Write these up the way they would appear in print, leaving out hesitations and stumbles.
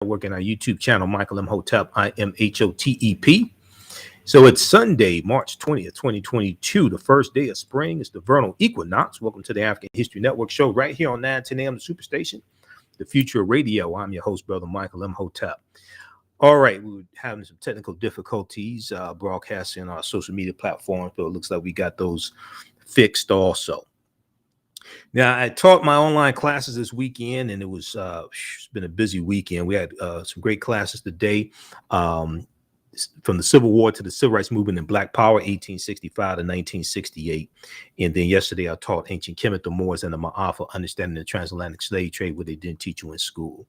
Network and our YouTube channel, Michael Imhotep, IMHOTEP. So it's Sunday, March 20th, 2022, the first day of spring. It's the Vernal Equinox. Welcome to the African History Network show right here on 910 AM, the Superstation, the future of radio. I'm your host, Brother Michael Imhotep. All right, we were having some technical difficulties broadcasting on our social media platforms, but it looks like we got those fixed also. Now, I taught my online classes this weekend, and it's been a busy weekend. We had some great classes today, from the Civil War to the Civil Rights Movement and Black Power, 1865 to 1968. And then yesterday, I taught ancient Kemet, the Moors, and the Maafa, understanding the transatlantic slave trade, what they didn't teach you in school.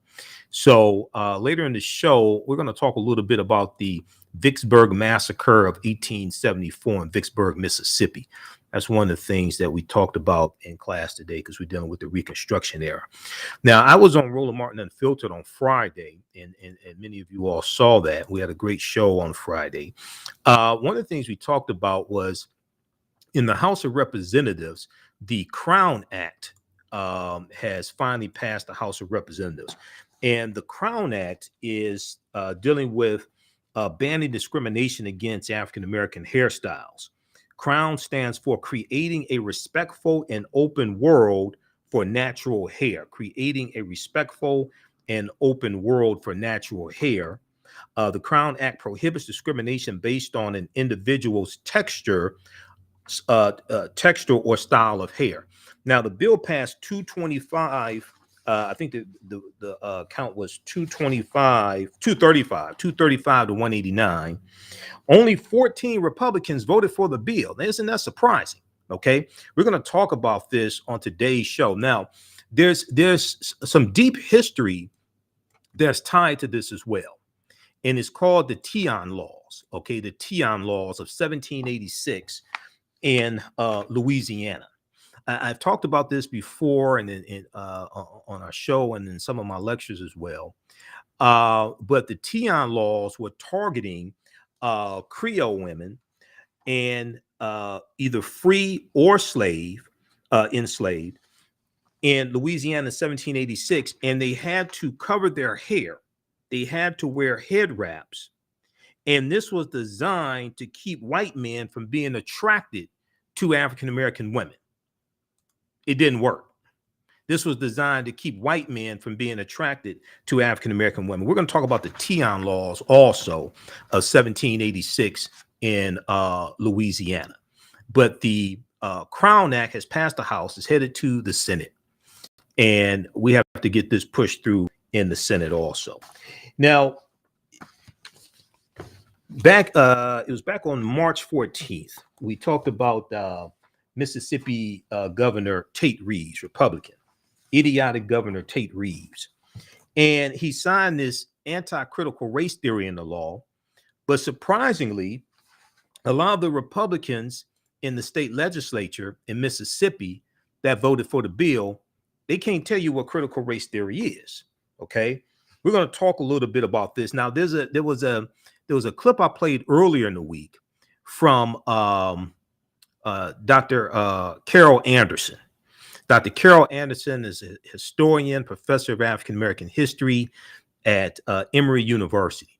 So later in the show, we're going to talk a little bit about the Vicksburg Massacre of 1874 in Vicksburg, Mississippi. That's one of the things that we talked about in class today because we're dealing with the Reconstruction era. Now, I was on Roland Martin Unfiltered on Friday, and many of you all saw that. We had a great show on Friday. One of the things we talked about was in the House of Representatives, the Crown Act has finally passed the House of Representatives. And the Crown Act is dealing with banning discrimination against African-American hairstyles. CROWN stands for Creating a Respectful and Open World for Natural Hair. Creating a respectful and open world for natural hair. The CROWN Act prohibits discrimination based on an individual's texture or style of hair. Now, the bill passed 225. I think the count was 235 to 189. Only 14 Republicans voted for the bill. Now, isn't that surprising? Okay, we're going to talk about this on today's show. Now, there's some deep history that's tied to this as well, and it's called the Tian Laws. Okay, the Tian Laws of 1786 in Louisiana. I've talked about this before and on our show and in some of my lectures as well. But the Tian Laws were targeting Creole women and either free or enslaved in Louisiana in 1786, and they had to cover their hair. They had to wear head wraps, and this was designed to keep white men from being attracted to African-American women. It didn't work. This was designed to keep white men from being attracted to African-American women. We're going to talk about the Tian Laws also of 1786 in Louisiana. But the Crown Act has passed the House, is headed to the Senate, and we have to get this pushed through in the Senate also. Now, it was back on March 14th. We talked about Mississippi Governor Tate Reeves, Republican, idiotic Governor Tate Reeves. And he signed this anti-critical race theory into law. But surprisingly, a lot of the Republicans in the state legislature in Mississippi that voted for the bill, they can't tell you what critical race theory is. Okay, we're going to talk a little bit about this. Now, there was a clip I played earlier in the week from Dr. Carol Anderson. Dr. Carol Anderson is a historian, professor of African-American history at Emory University.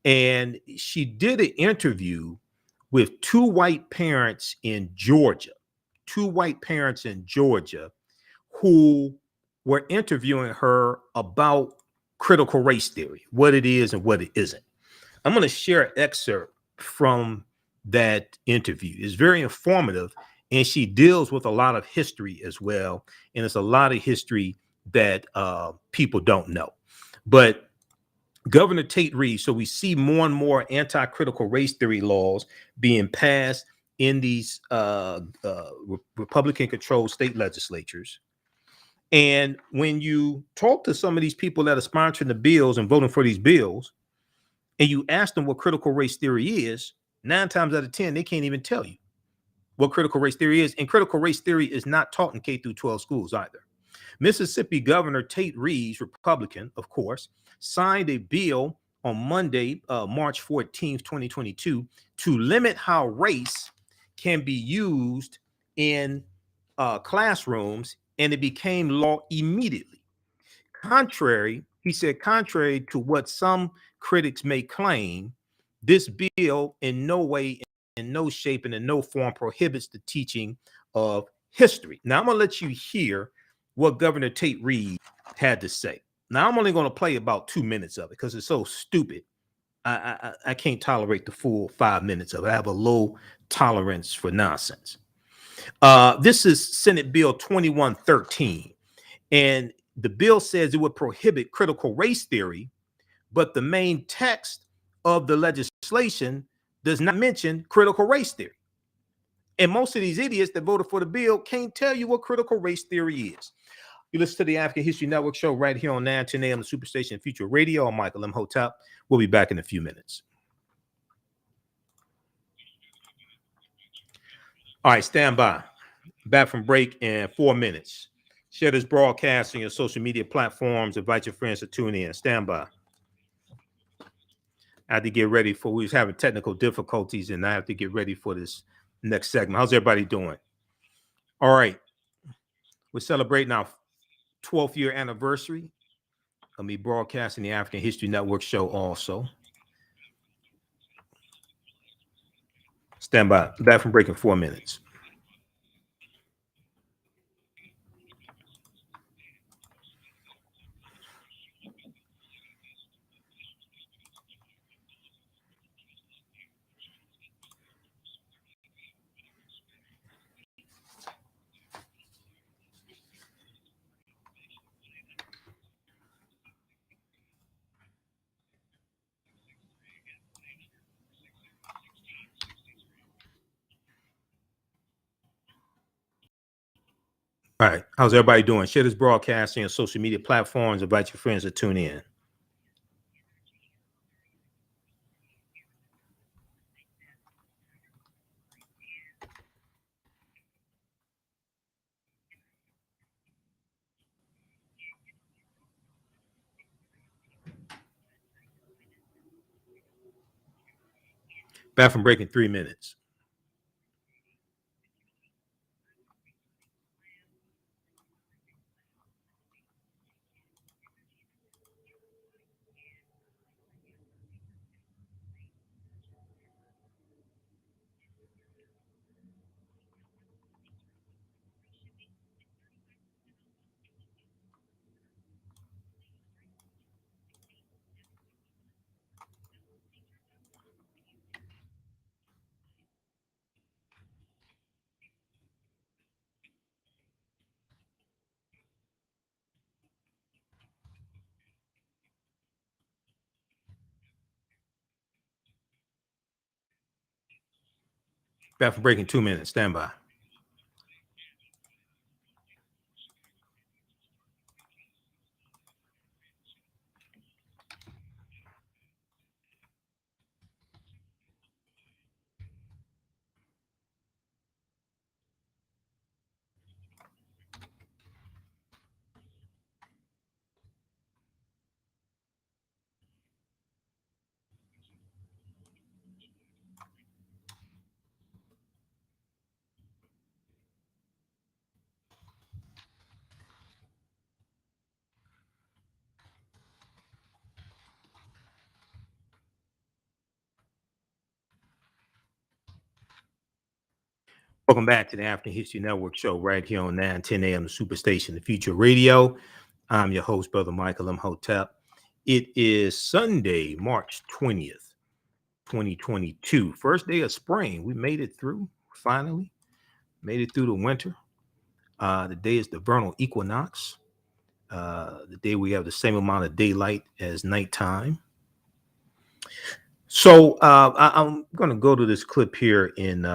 And she did an interview with two white parents in Georgia who were interviewing her about critical race theory, what it is and what it isn't. I'm going to share an excerpt from that interview. It's very informative, and she deals with a lot of history as well, and it's a lot of history that people don't know. But Governor Tate Reeves, so we see more and more anti-critical race theory laws being passed in these Republican-controlled state legislatures. And when you talk to some of these people that are sponsoring the bills and voting for these bills, and you ask them what critical race theory is, 9 times out of 10, they can't even tell you what critical race theory is. And critical race theory is not taught in K through 12 schools either. Mississippi Governor Tate Reeves, Republican, of course, signed a bill on Monday, March 14th, 2022, to limit how race can be used in classrooms, and it became law immediately. Contrary He said, contrary to what some critics may claim, this bill in no way, in no shape, and in no form prohibits the teaching of history. Now, I'm going to let you hear what Governor Tate Reeves had to say. Now, I'm only going to play about 2 minutes of it because it's so stupid. I can't tolerate the full 5 minutes of it. I have a low tolerance for nonsense. This is Senate Bill 2113. And the bill says it would prohibit critical race theory, but the main text of the legislation does not mention critical race theory. And most of these idiots that voted for the bill can't tell you what critical race theory is. You listen to the African History Network show right here on 910 AM, the Superstation Future Radio. I'm Michael Imhotep. We'll be back in a few minutes. All right, stand by. Back from break in 4 minutes. Share this broadcast on your social media platforms. Invite your friends to tune in. Stand by. I had to get ready for, we was having technical difficulties, and I have to get ready for this next segment. How's everybody doing? All right. We're celebrating our 12th year anniversary of me broadcasting the African History Network show also. Stand by. Back from break in 4 minutes. All right. How's everybody doing? Share this broadcast on your social media platforms. Invite your friends to tune in. Back from break in 3 minutes. Back from break in 2 minutes. Stand by. Welcome back to the African History Network show right here on 910 AM, the Superstation, the Future Radio. I'm your host, Brother Michael Imhotep. It is Sunday, March 20th, 2022. First day of spring. We made it through, finally. Made it through the winter. The day is the Vernal Equinox. The day we have the same amount of daylight as nighttime. So I'm going to go to this clip here in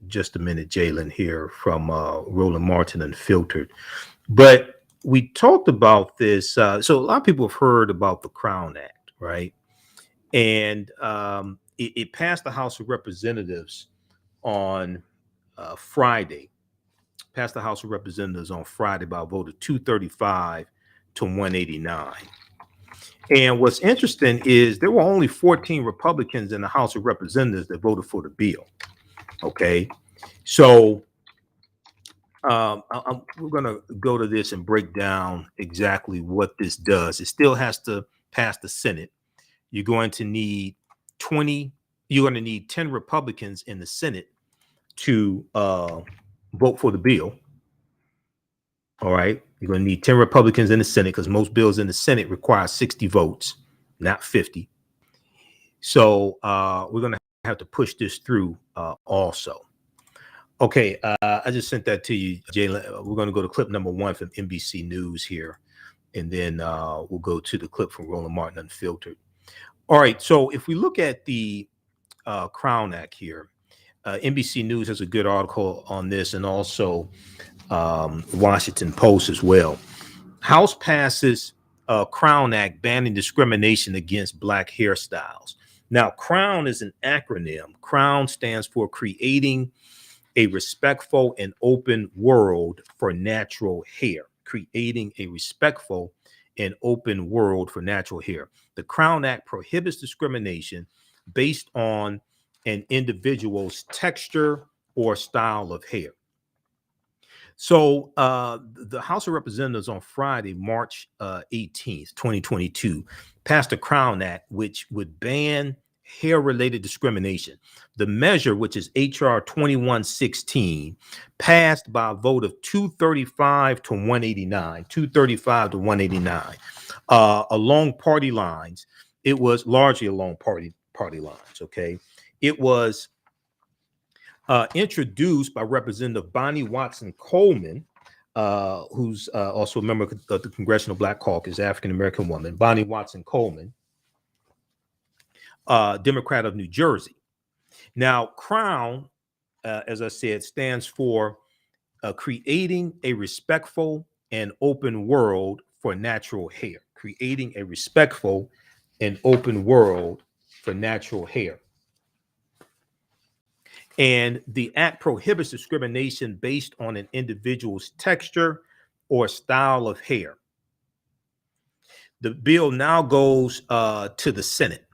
just a minute, Jalen, here from Roland Martin Unfiltered. But we talked about this. So a lot of people have heard about the Crown Act, right? And it passed the House of Representatives on Friday. Passed the House of Representatives on Friday by a vote of 235 to 189. And what's interesting is there were only 14 Republicans in the House of Representatives that voted for the bill. Okay, so We're going to go to this and break down exactly what this does. It still has to pass the Senate. You're going to need 10 Republicans in the Senate to vote for the bill. All right. You're going to need 10 Republicans in the Senate because most bills in the Senate require 60 votes, not 50. So we're going to have to push this through also. Okay. I just sent that to you, Jalen. We're going to go to clip number 1 from NBC News here. And then we'll go to the clip from Roland Martin Unfiltered. All right. So if we look at the Crown Act here, NBC News has a good article on this, and also Washington Post as well. House passes Crown Act banning discrimination against Black hairstyles. Now, Crown is an acronym. Crown stands for Creating a Respectful and Open World for Natural Hair. Creating a respectful and open world for natural hair. The Crown Act prohibits discrimination based on an individual's texture or style of hair. So the House of Representatives on Friday, March 18th, 2022, passed a Crown Act which would ban hair-related discrimination. The measure, which is HR 2116, passed by a vote of 235 to 189, 235 to 189. Along party lines, it was largely along party lines, okay? It was introduced by Representative Bonnie Watson Coleman, who's also a member of the Congressional Black Caucus, African-American woman, Bonnie Watson Coleman, Democrat of New Jersey. Now, Crown, as I said, stands for Creating a Respectful and Open World for Natural Hair. Creating a Respectful and Open World for Natural Hair. And the act prohibits discrimination based on an individual's texture or style of hair. The bill now goes to the Senate.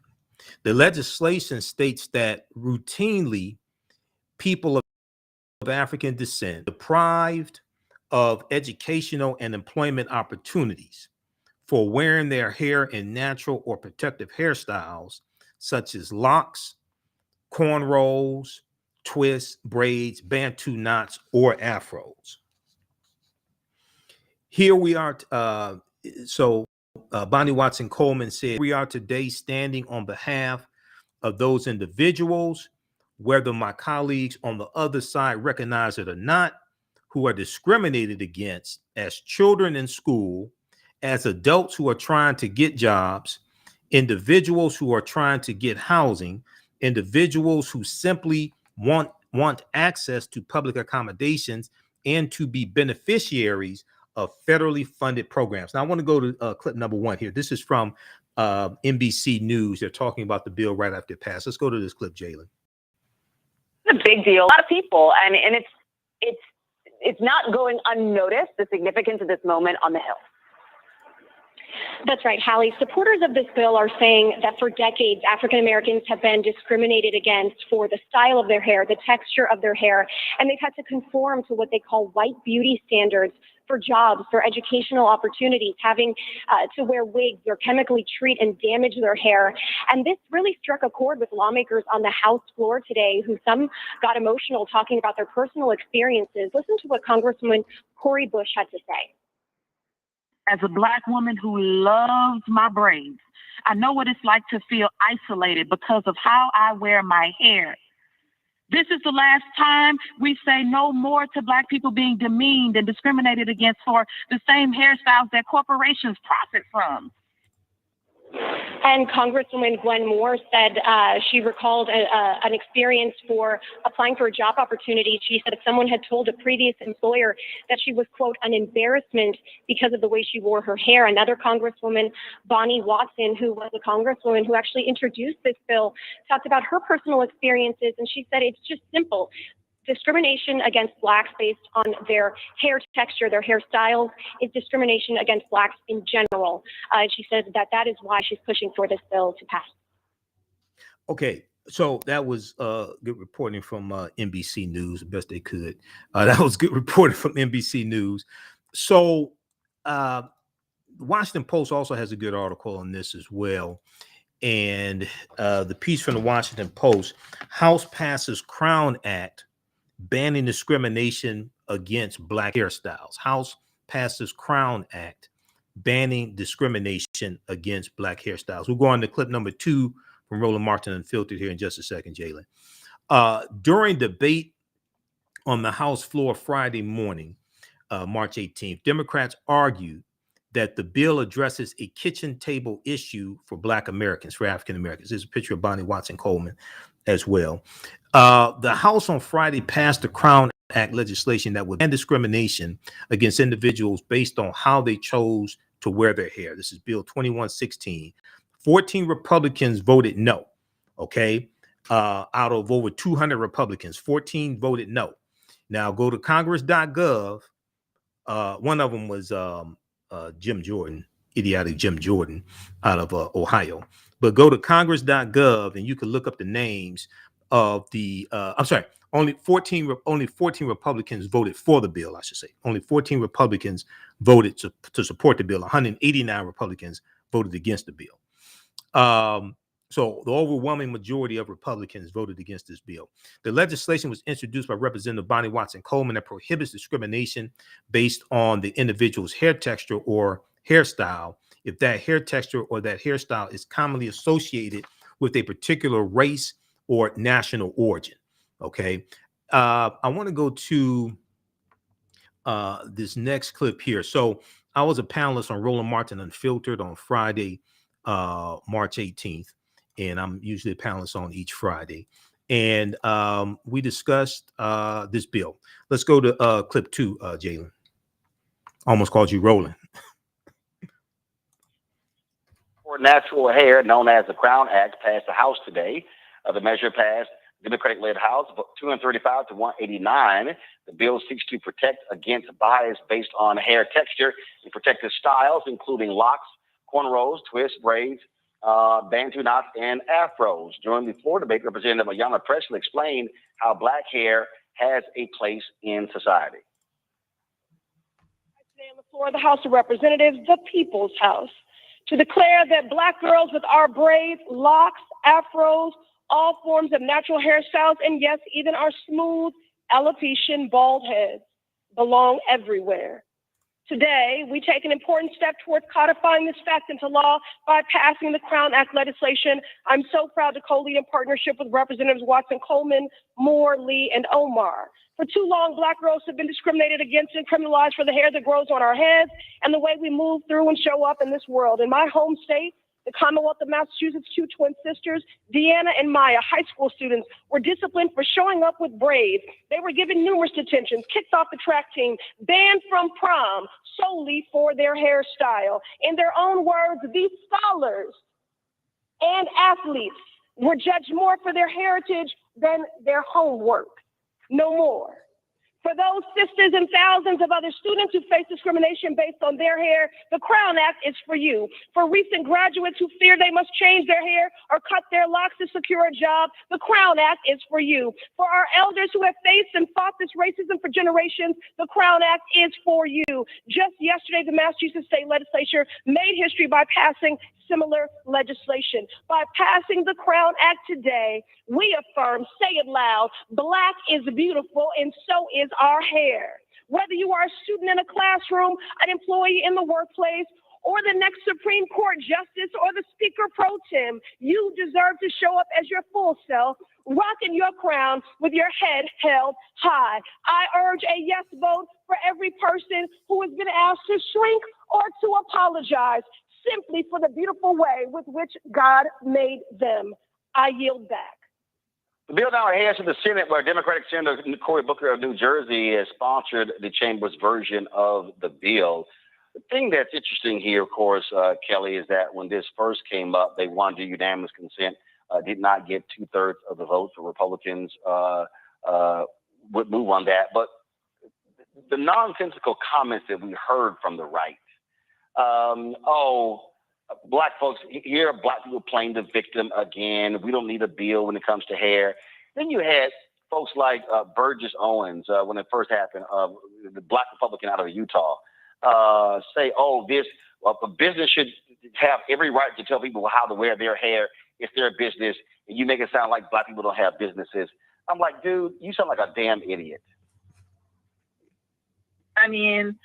The legislation states that routinely people of African descent deprived of educational and employment opportunities for wearing their hair in natural or protective hairstyles, such as locks, cornrows, twists, braids, Bantu knots, or afros. Here we are. Bonnie Watson Coleman said, we are today standing on behalf of those individuals, whether my colleagues on the other side recognize it or not, who are discriminated against as children in school, as adults who are trying to get jobs, individuals who are trying to get housing, individuals who simply want access to public accommodations and to be beneficiaries of federally funded programs. Now, I want to go to clip number 1 here. This is from NBC News. They're talking about the bill right after it passed. Let's go to this clip, Jalen. It's a big deal. A lot of people, and it's not going unnoticed, the significance of this moment on the Hill. That's right, Hallie. Supporters of this bill are saying that for decades, African Americans have been discriminated against for the style of their hair, the texture of their hair, and they've had to conform to what they call white beauty standards for jobs, for educational opportunities, having to wear wigs or chemically treat and damage their hair. And this really struck a chord with lawmakers on the House floor today, who some got emotional talking about their personal experiences. Listen to what Congresswoman Cori Bush had to say. As a Black woman who loves my braids, I know what it's like to feel isolated because of how I wear my hair. This is the last time we say no more to Black people being demeaned and discriminated against for the same hairstyles that corporations profit from. And Congresswoman Gwen Moore said she recalled an experience for applying for a job opportunity. She said if someone had told a previous employer that she was, quote, an embarrassment because of the way she wore her hair. Another Congresswoman, Bonnie Watson, who was a Congresswoman who actually introduced this bill, talked about her personal experiences, and she said it's just simple. Discrimination against Blacks based on their hair texture, their hairstyles, is discrimination against Blacks in general. She said that is why she's pushing for this bill to pass. Okay, So that was good reporting from NBC News, the best they could. That was good reporting from NBC News. So the Washington Post also has a good article on this as well. And the piece from the Washington Post: House passes Crown Act banning discrimination against Black hairstyles. House passes Crown Act banning discrimination against Black hairstyles. We'll go on to clip number 2 from Roland Martin Unfiltered here in just a second, Jalen. During debate on the House floor Friday morning, March 18th, Democrats argued that the bill addresses a kitchen table issue for Black Americans, for African Americans. There's a picture of Bonnie Watson Coleman as well. The House on Friday passed the Crown Act legislation that would ban discrimination against individuals based on how they chose to wear their hair. This is Bill 2116. 14 Republicans voted no. Okay. Out of over 200 Republicans, 14 voted no. Now go to Congress.gov. One of them was Jim Jordan, idiotic Jim Jordan out of Ohio. But go to Congress.gov and you can look up the names of the only 14 Republicans voted for the bill, I should say. Only 14 Republicans voted to support the bill. 189 Republicans voted against the bill. So the overwhelming majority of Republicans voted against this bill. The legislation was introduced by Representative Bonnie Watson Coleman that prohibits discrimination based on the individual's hair texture or hairstyle if that hair texture or that hairstyle is commonly associated with a particular race or national origin. Okay. I want to go to this next clip here. So I was a panelist on Roland Martin Unfiltered on Friday, March 18th. And I'm usually a panelist on each Friday. And we discussed this bill. Let's go to clip 2, Jalen. Almost called you Roland. For natural hair, known as the Crown Act, passed the House today. The measure passed Democratic-led House, 235 to 189. The bill seeks to protect against bias based on hair texture and protective styles, including locks, cornrows, twists, braids, bantu knots, and afros. During the floor debate, Representative Ayanna Pressley explained how Black hair has a place in society. Today on the floor of the House of Representatives, the People's House, to declare that Black girls with our braids, locks, afros, all forms of natural hairstyles, and yes, even our smooth alopecia bald heads belong everywhere. Today, we take an important step towards codifying this fact into law by passing the Crown Act legislation. I'm so proud to co-lead in partnership with Representatives Watson Coleman, Moore, Lee, and Omar. For too long, Black girls have been discriminated against and criminalized for the hair that grows on our heads and the way we move through and show up in this world. In my home state, the Commonwealth of Massachusetts, 2 twin sisters, Deanna and Maya, high school students, were disciplined for showing up with braids. They were given numerous detentions, kicked off the track team, banned from prom solely for their hairstyle. In their own words, these scholars and athletes were judged more for their heritage than their homework. No more. For those sisters and thousands of other students who face discrimination based on their hair, the Crown Act is for you. For recent graduates who fear they must change their hair or cut their locks to secure a job, the Crown Act is for you. For our elders who have faced and fought this racism for generations, the Crown Act is for you. Just yesterday, the Massachusetts State Legislature made history by passing similar legislation. By passing the Crown Act today, we affirm, say it loud, Black is beautiful and so is our hair. Whether you are a student in a classroom, an employee in the workplace, or the next Supreme Court justice or the Speaker pro tem, you deserve to show up as your full self, rocking your crown with your head held high. I urge a yes vote for every person who has been asked to shrink or to apologize simply for the beautiful way with which God made them. I yield back. The bill now heads to the Senate, where Democratic Senator Cory Booker of New Jersey has sponsored the chamber's version of the bill. The thing that's interesting here, of course, Kelly, is that when this first came up, they wanted unanimous consent, did not get 2/3 of the votes. The Republicans would move on that. But the nonsensical comments that we heard from the right, Black folks, here are black people playing the victim again. We don't need a bill when it comes to hair. Then you had folks like Burgess Owens, when it first happened, the black Republican out of Utah, say, oh, a business should have every right to tell people how to wear their hair. It's their business. And you make it sound like black people don't have businesses. I'm like, dude, you sound like a damn idiot. I mean,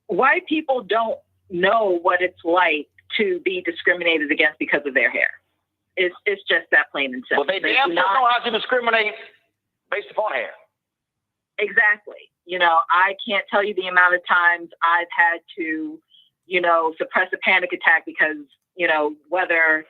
white people don't know what it's like to be discriminated against because of their hair. It's just that plain and simple. Well, they damn sure know how to discriminate based upon hair. Exactly. You know, I can't tell you the amount of times I've had to, you know, suppress a panic attack because, you know, whether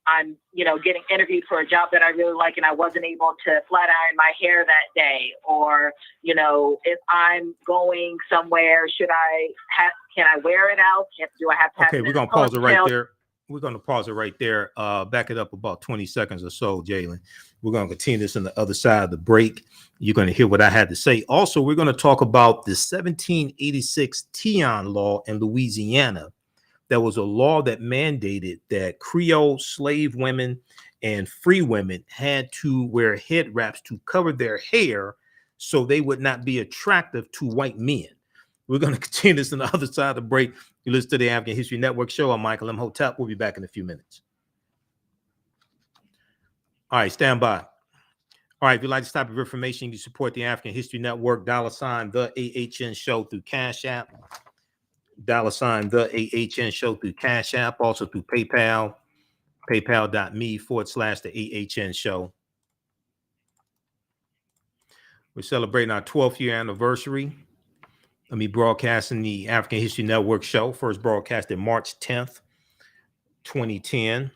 I'm, you know, getting interviewed for a job that I really like and I wasn't able to flat iron my hair that day, or, you know, if I'm going somewhere, can I wear it out? Do I have to have Okay, we're going to pause it right there. We're going to pause it right there. Back it up about 20 seconds or so, Jalen. We're going to continue this on the other side of the break. You're going to hear what I had to say. Also, we're going to talk about the 1786 Tian Law in Louisiana. There was a law that mandated that Creole slave women and free women had to wear head wraps to cover their hair so they would not be attractive to white men. We're going to continue this on the other side of the break. You listen to the African History Network show. I'm Michael Imhotep. We'll be back in a few minutes. All right, stand by. All right, if you'd like this type of information, you can support the African History Network, $ TheAHNShow through Cash App, $ TheAHNShow through Cash App, also through PayPal, paypal.me/TheAHNShow. We're celebrating our 12th year anniversary. Let me broadcasting the African History Network show, first broadcasted March 10th, 2010.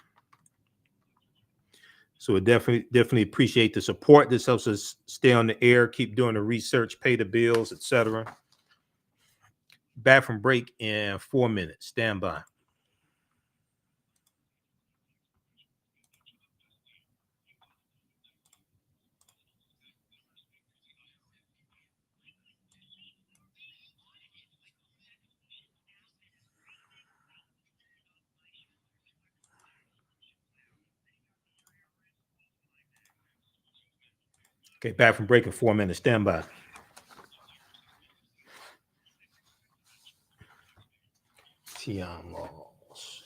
So we definitely appreciate the support. This helps us stay on the air, keep doing the research, pay the bills, etc. Back from break in 4 minutes. Stand by. Okay, back from break in 4 minutes. Stand by. Tian Laws.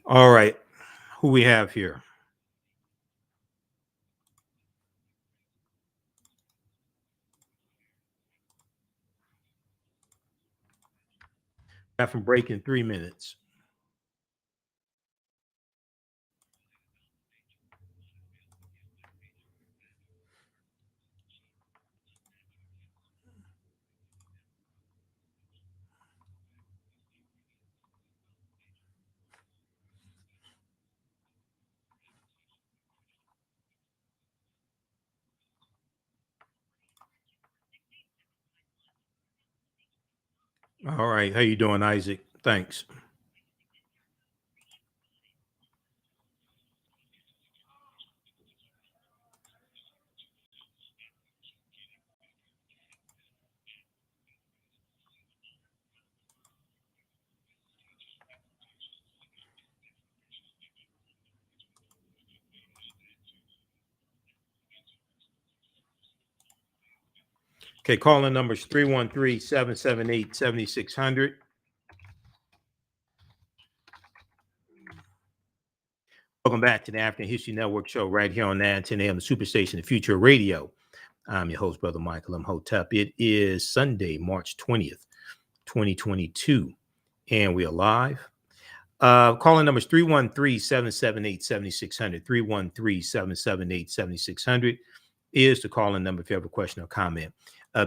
All right, who we have here? Back from break in 3 minutes. All right, how you doing, Isaac? Thanks. Okay, calling numbers 313-778-7600. Welcome back to the African History Network show right here on 910 AM, the Superstation, the Future Radio. I'm your host, Brother Michael Imhotep. It is Sunday, March 20th, 2022, and we are live. Calling numbers 313-778-7600. 313-778-7600 is the calling number if you have a question or comment.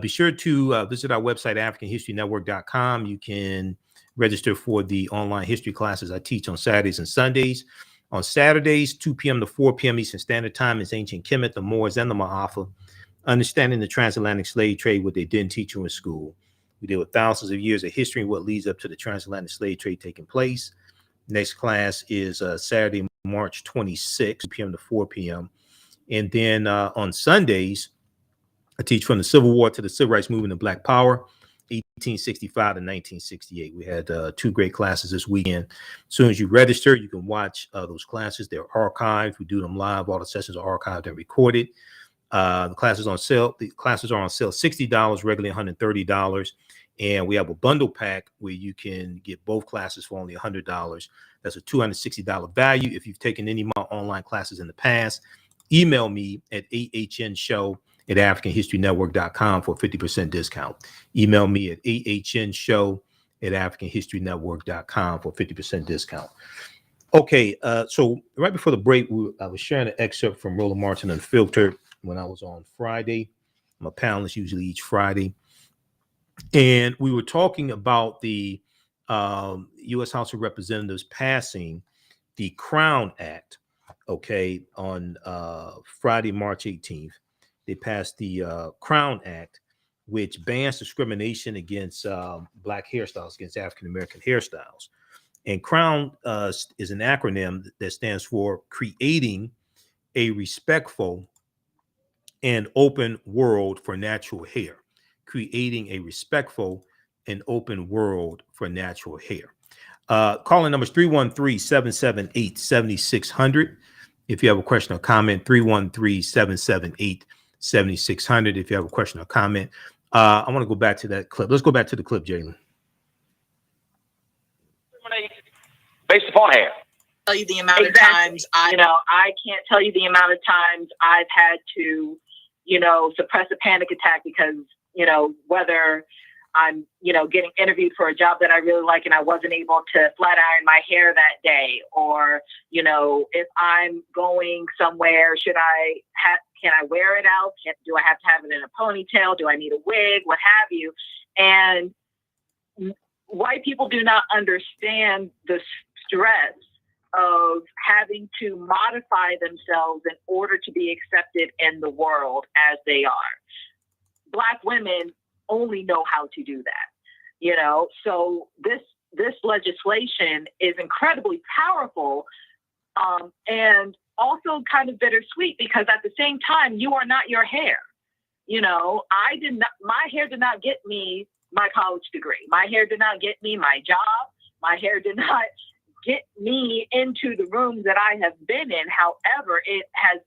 Be sure to visit our website, AfricanHistoryNetwork.com. You can register for the online history classes I teach on Saturdays and Sundays. On Saturdays, 2 p.m. to 4 p.m. Eastern Standard Time is ancient Kemet, the Moors, and the Maafa, understanding the transatlantic slave trade, what they didn't teach you in school. We deal with thousands of years of history and what leads up to the transatlantic slave trade taking place. Next class is Saturday, March 26, 2 p.m. to 4 p.m. And then on Sundays, I teach from the Civil War to the Civil Rights Movement and Black Power, 1865 to 1968. We had 2 great classes this weekend. As soon as you register, you can watch those classes. They're archived. We do them live. All the sessions are archived and recorded. The classes on sale. The classes are on sale $60, regularly $130. And we have a bundle pack where you can get both classes for only $100. That's a $260 value. If you've taken any of my online classes in the past, email me at AHNshow@AfricanHistoryNetwork.com for a 50% discount. Email me at AHNshow@AfricanHistoryNetwork.com for a 50% discount. Okay, so right before the break, I was sharing an excerpt from Roland Martin Unfiltered when I was on Friday. I'm a panelist usually each Friday. And we were talking about the U.S. House of Representatives passing the Crown Act, okay, on Friday, March 18th. They passed the Crown Act, which bans discrimination against Black hairstyles, against African-American hairstyles. And Crown is an acronym that stands for Creating a Respectful and Open World for Natural Hair. Creating a respectful and open world for natural hair. Calling numbers 313-778-7600. If you have a question or comment, 313-778-7600. If you have a question or comment. I want to go back to that clip. Let's go back to the clip, Jalen. Based upon hair. Tell you the amount of times I can't tell you the amount of times I've had to, suppress a panic attack because, whether I'm, getting interviewed for a job that I really like and I wasn't able to flat iron my hair that day, or, if I'm going somewhere, can I wear it out? Do I have to have it in a ponytail? Do I need a wig? What have you? And white people do not understand the stress of having to modify themselves in order to be accepted in the world as they are. Black women only know how to do that, so this legislation is incredibly powerful, and also kind of bittersweet, because at the same time, you are not your hair. My hair did not get me my college degree. My hair did not get me my job. My hair did not get me into the rooms that I have been in. However, it has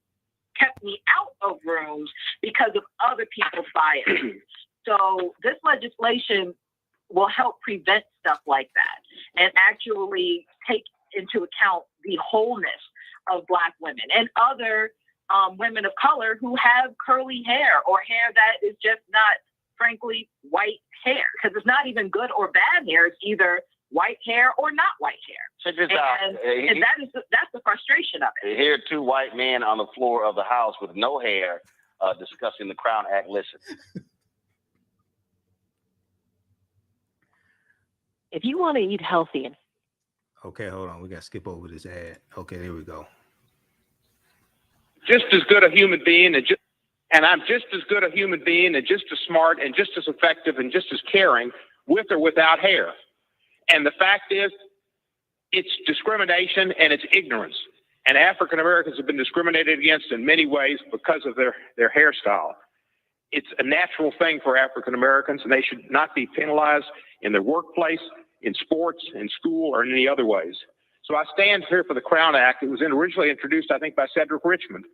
kept me out of rooms because of other people's biases. So this legislation will help prevent stuff like that and actually take into account the wholeness of Black women and other women of color who have curly hair or hair that is just not, frankly, white hair, because it's not even good or bad hair. It's either white hair or not white hair. Check this out. And that's the frustration of it. Here are 2 white men on the floor of the House with no hair discussing the Crown Act. Listen. If you want to eat healthy and Okay, hold on. We got to skip over this ad. Okay, there we go. Just as good a human being, and I'm just as good a human being and just as smart and just as effective and just as caring with or without hair. And the fact is, it's discrimination and it's ignorance. And African Americans have been discriminated against in many ways because of their hairstyle. It's a natural thing for African Americans, and they should not be penalized in their workplace, in sports, in school, or in any other ways. So I stand here for the Crown Act. It was originally introduced, I think, by Cedric Richmond.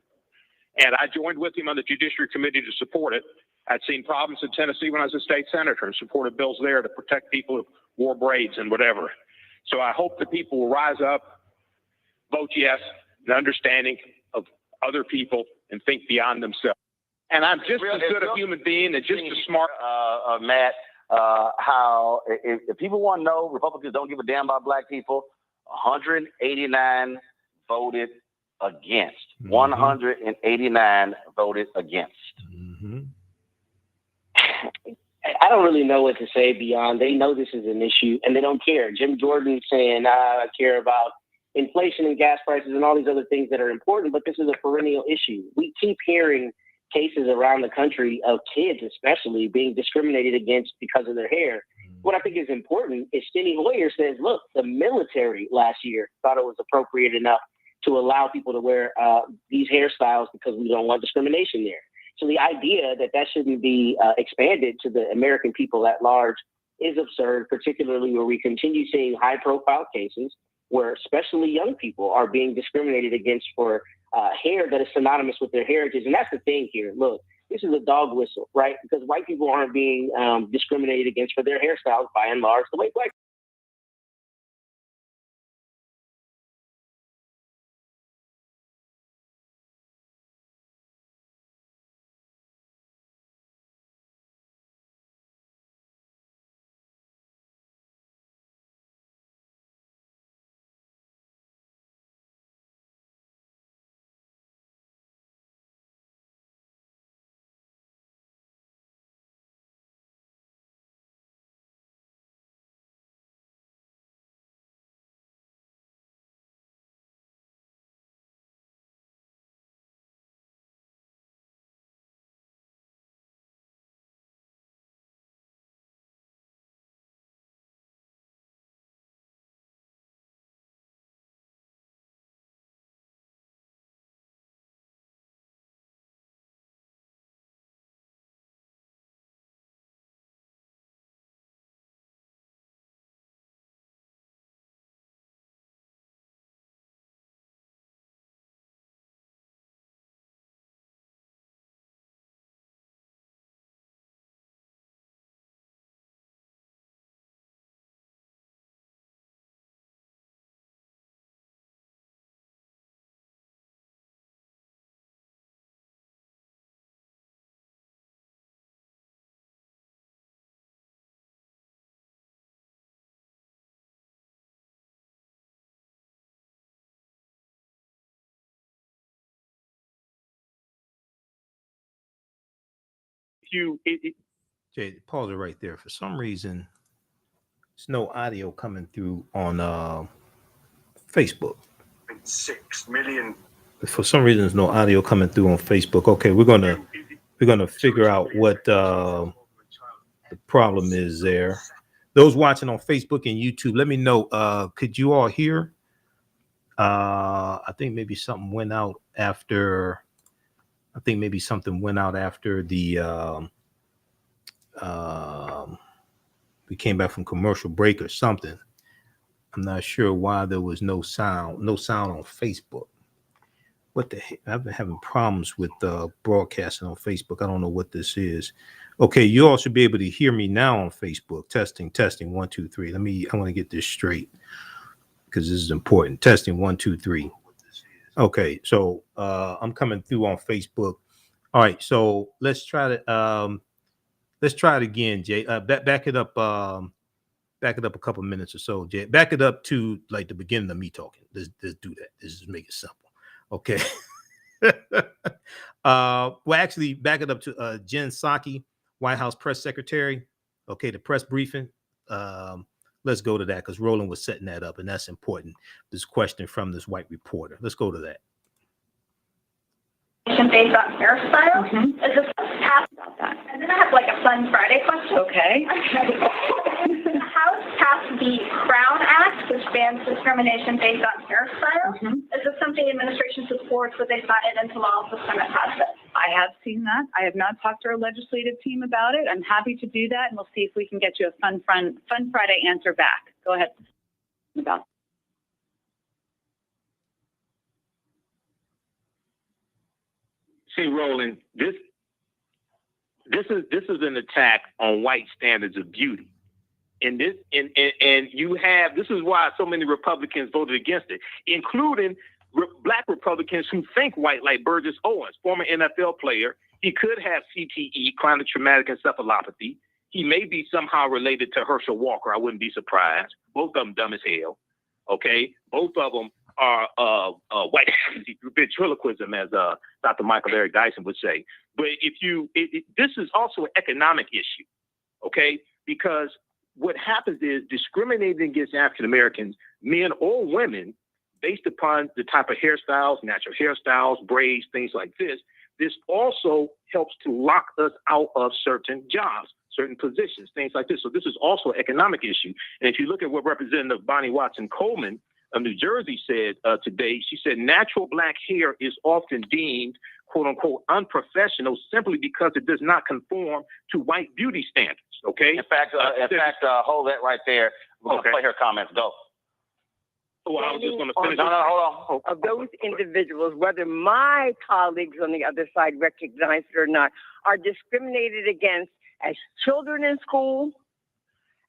And I joined with him on the Judiciary Committee to support it. I'd seen problems in Tennessee when I was a state senator and supported bills there to protect people who wore braids and whatever. So I hope that people will rise up, vote yes, an understanding of other people, and think beyond themselves. And I'm just as good a human being and just as smart. Matt, how if people want to know, Republicans don't give a damn about Black people. 189 voted against. 189 voted against. I don't really know what to say beyond they know this is an issue and they don't care. Jim Jordan saying, I care about inflation and gas prices and all these other things that are important, but this is a perennial issue. We keep hearing cases around the country of kids, especially, being discriminated against because of their hair. What I think is important is Steny Hoyer says, look, the military last year thought it was appropriate enough to allow people to wear these hairstyles because we don't want discrimination there. So the idea that that shouldn't be expanded to the American people at large is absurd, particularly where we continue seeing high-profile cases where especially young people are being discriminated against for hair that is synonymous with their heritage. And that's the thing here. Look, this is a dog whistle, right? Because white people aren't being discriminated against for their hairstyles by and large the way black. Jay, pause it right there. For some reason, there's no audio coming through on Facebook. 6 million. For some reason, there's no audio coming through on Facebook. Okay, we're gonna figure out what the problem is there. Those watching on Facebook and YouTube, let me know. Could you all hear? I think maybe something went out after. I think maybe something went out after the. We came back from commercial break or something. I'm not sure why there was no sound on Facebook. What the heck? I've been having problems with broadcasting on Facebook. I don't know what this is. Okay, you all should be able to hear me now on Facebook. Testing 1 2 3. I want to get this straight because this is important. Testing 1 2 3. Okay, so I'm coming through on Facebook. All right, so let's try it again, Jay. Back it up. Back it up a couple minutes or so, Jay. Back it up to like the beginning of me talking. Let's do that. Let's just make it simple. Okay. Well, actually, back it up to Jen Psaki, White House press secretary. Okay, the press briefing. Let's go to that because Roland was setting that up, and that's important. This question from this white reporter. Let's go to that. Based on hairstyle. Is this past about that? And then I have like a fun Friday question. Okay. How is passed the Crown Act, which bans discrimination based on hairstyle? Is this something the administration supports? Would they sign it into law if the Senate passed it? I have seen that. I have not talked to our legislative team about it. I'm happy to do that, and we'll see if we can get you a fun Friday answer back. Go ahead. About. See, Roland, this is an attack on white standards of beauty. And you have, this is why so many Republicans voted against it, including black Republicans who think white, like Burgess Owens, former NFL player. He could have CTE, chronic traumatic encephalopathy. He may be somehow related to Herschel Walker. I wouldn't be surprised. Both of them dumb as hell. Okay, both of them are white ventriloquism, as Dr. Michael Eric Dyson would say. But this is also an economic issue. okay? Because what happens is discriminating against African Americans, men or women, based upon the type of hairstyles, natural hairstyles, braids, things like this. This also helps to lock us out of certain jobs, certain positions, things like this. So this is also an economic issue. And if you look at what Representative Bonnie Watson Coleman of New Jersey said today, she said natural black hair is often deemed, quote unquote, unprofessional simply because it does not conform to white beauty standards. Okay. In fact, hold that right there. We're going to play her comments. Go. Well, I was just going to finish. No, hold on. Of those individuals, whether my colleagues on the other side recognize it or not, are discriminated against as children in school,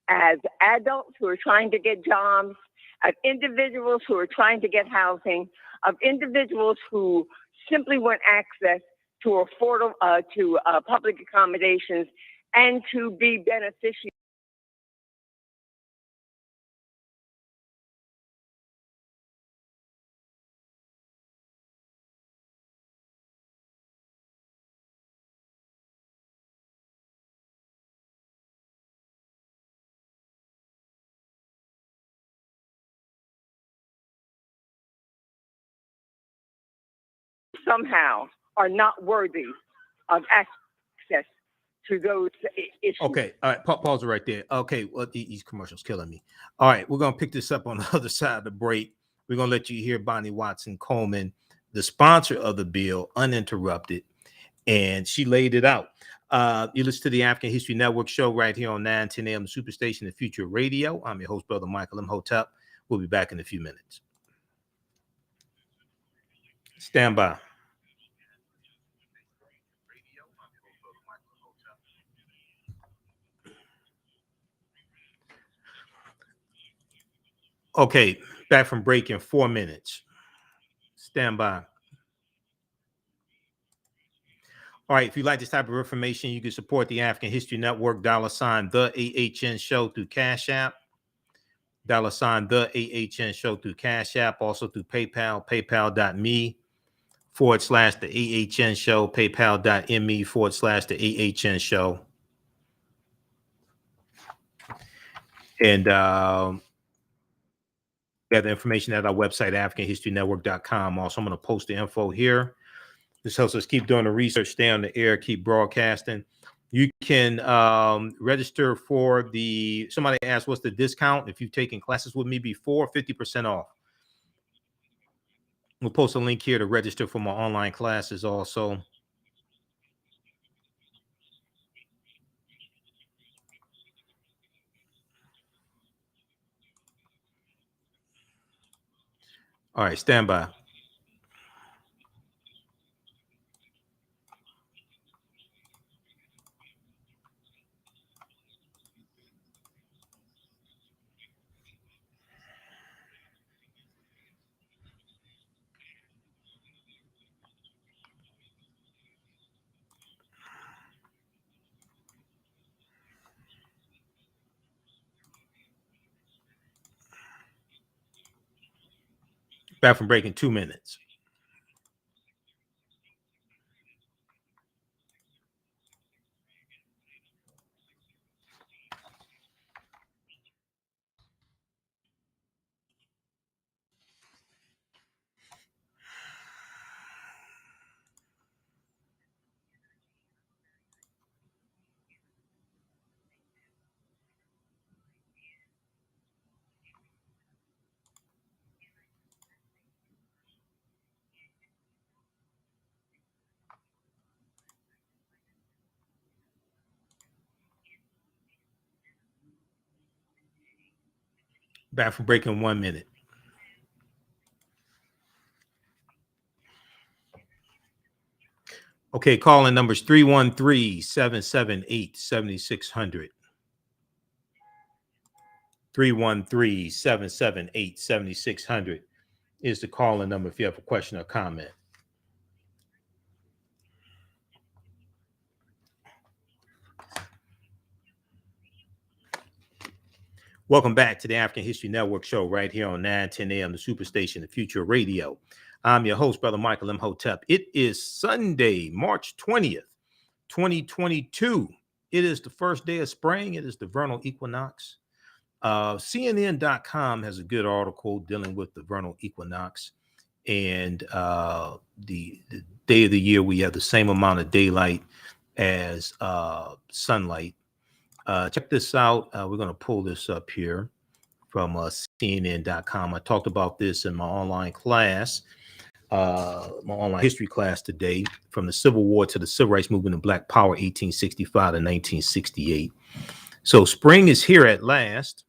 as adults who are trying to get jobs, of individuals who are trying to get housing, of individuals who simply want access to affordable, public accommodations, and to be beneficiaries. Somehow are not worthy of access to those issues. Okay, all right, pause it right there. Okay, well, these commercials killing me. All right, we're going to pick this up on the other side of the break. We're going to let you hear Bonnie Watson Coleman, the sponsor of the bill, uninterrupted, and she laid it out. You listen to the African History Network show right here on 910 AM Superstation, the Future Radio. I'm your host, Brother Michael Imhotep. We'll be back in a few minutes. Stand by. Okay, back from break in 4 minutes. Stand by. All right, if you like this type of information, you can support the African History Network, $ the AHN show through Cash App, $ the AHN show through Cash App, also through PayPal, paypal.me / the AHN show, paypal.me / the AHN show. And got the information at our website, AfricanHistoryNetwork.com. Also, I'm going to post the info here. This helps us keep doing the research, stay on the air, keep broadcasting. You can register for somebody asked, what's the discount? If you've taken classes with me before, 50% off. We'll post a link here to register for my online classes also. All right, stand by. Back from break in 2 minutes. Back from break in 1 minute. Okay, calling numbers 313-778-7600. 313-778-7600 is the calling number if you have a question or comment. Welcome back to the African History Network show right here on 910 AM, the Superstation, the Future Radio. I'm your host, Brother Michael Imhotep. It is Sunday, March 20th, 2022. It is the first day of spring. It is the vernal equinox. CNN.com has a good article dealing with the vernal equinox, and the day of the year we have the same amount of daylight as sunlight. Check this out. We're going to pull this up here from CNN.com. I talked about this in my online class, my online history class today, from the Civil War to the Civil Rights Movement and Black Power, 1865 to 1968. So spring is here at last.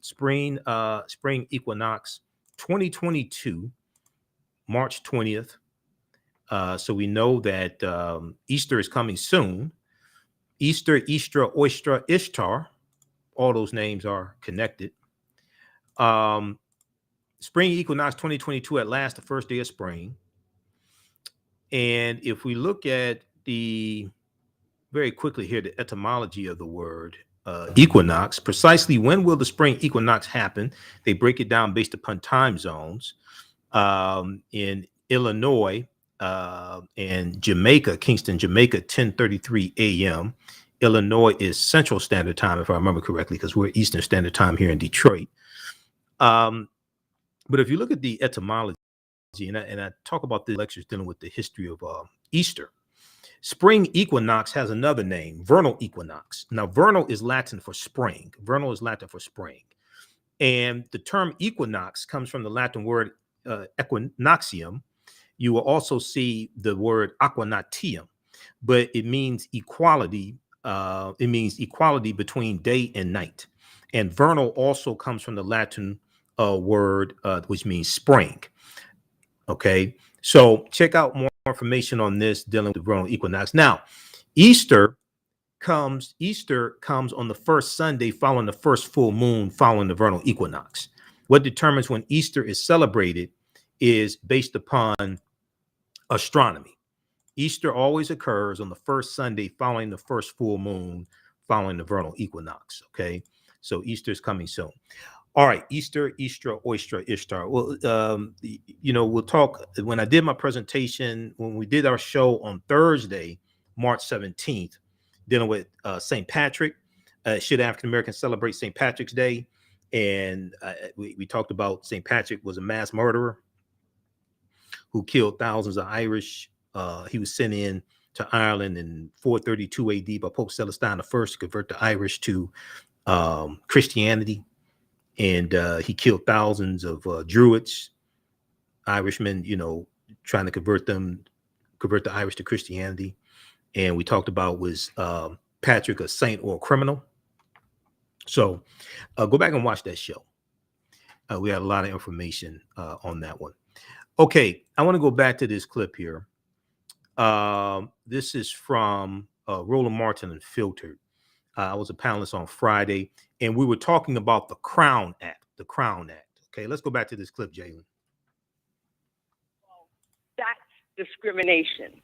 Spring equinox 2022, March 20th. So we know that Easter is coming soon. Easter, Easter, Oyster, Ishtar, all those names are connected. Spring equinox 2022 at last, the first day of spring. And if we look at very quickly here, the etymology of the word equinox, precisely when will the spring equinox happen? They break it down based upon time zones. In Illinois and Jamaica, Kingston, Jamaica, 10:33 a.m. Illinois is Central Standard Time, if I remember correctly, because we're Eastern Standard Time here in Detroit. But if you look at the etymology, and I talk about the lectures dealing with the history of Easter, spring equinox has another name, vernal equinox. Now, vernal is Latin for spring. Vernal is Latin for spring. And the term equinox comes from the Latin word equinoxium. You will also see the word aquanatium, but it means equality. It means equality between day and night. And vernal also comes from the Latin word, which means spring. Okay, so check out more information on this dealing with the vernal equinox. Now, Easter comes on the first Sunday following the first full moon following the vernal equinox. What determines when Easter is celebrated is based upon astronomy. Easter always occurs on the first Sunday following the first full moon following the vernal equinox. Okay, so Easter is coming soon. All right, Easter, Easter, Oyster, Ishtar. Well, we'll talk when I did my presentation, when we did our show on Thursday, March 17th, dealing with St. Patrick. Should African Americans celebrate St. Patrick's Day? And we talked about St. Patrick was a mass murderer who killed thousands of Irish. He was sent in to Ireland in 432 AD by Pope Celestine I to convert the Irish to Christianity. And he killed thousands of Druids, Irishmen, trying to convert the Irish to Christianity. And we talked about, was Patrick a saint or a criminal? So go back and watch that show. We had a lot of information on that one. Okay, I want to go back to this clip here. This is from Roland Martin Unfiltered. I was a panelist on Friday, and we were talking about the Crown Act. The Crown Act. Okay, let's go back to this clip, Jalen. That's discrimination.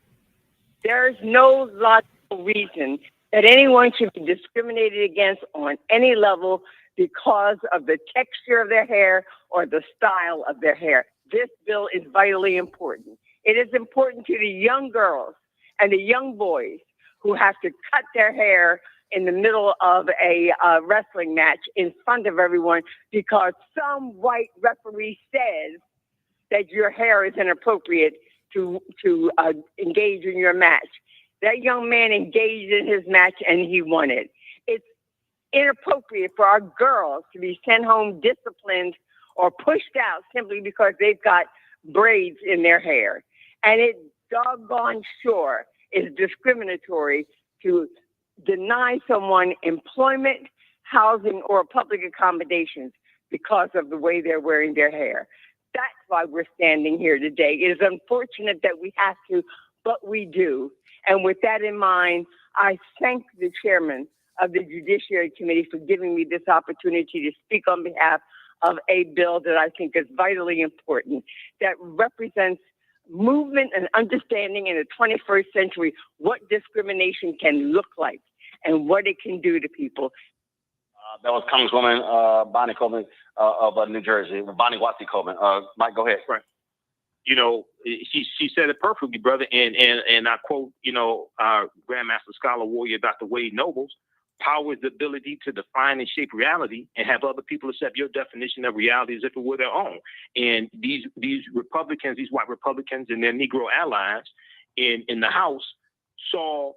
There is no logical reason that anyone should be discriminated against on any level because of the texture of their hair or the style of their hair. This bill is vitally important. It is important to the young girls and the young boys who have to cut their hair in the middle of a wrestling match in front of everyone because some white referee says that your hair is inappropriate to engage in your match. That young man engaged in his match and he won it. It's inappropriate for our girls to be sent home disciplined or pushed out simply because they've got braids in their hair. And it doggone sure is discriminatory to deny someone employment, housing, or public accommodations because of the way they're wearing their hair. That's why we're standing here today. It is unfortunate that we have to, but we do. And with that in mind, I thank the chairman of the Judiciary Committee for giving me this opportunity to speak on behalf of a bill that I think is vitally important, that represents movement and understanding in the 21st century what discrimination can look like and what it can do to people. That was Congresswoman Bonnie Coleman of New Jersey, Bonnie Watsy Coleman. Mike, go ahead. Right. she said it perfectly, brother. And I quote, Grandmaster Scholar Warrior Dr. Wade Nobles: "Power is the ability to define and shape reality and have other people accept your definition of reality as if it were their own." And these Republicans, these white Republicans and their Negro allies in the House saw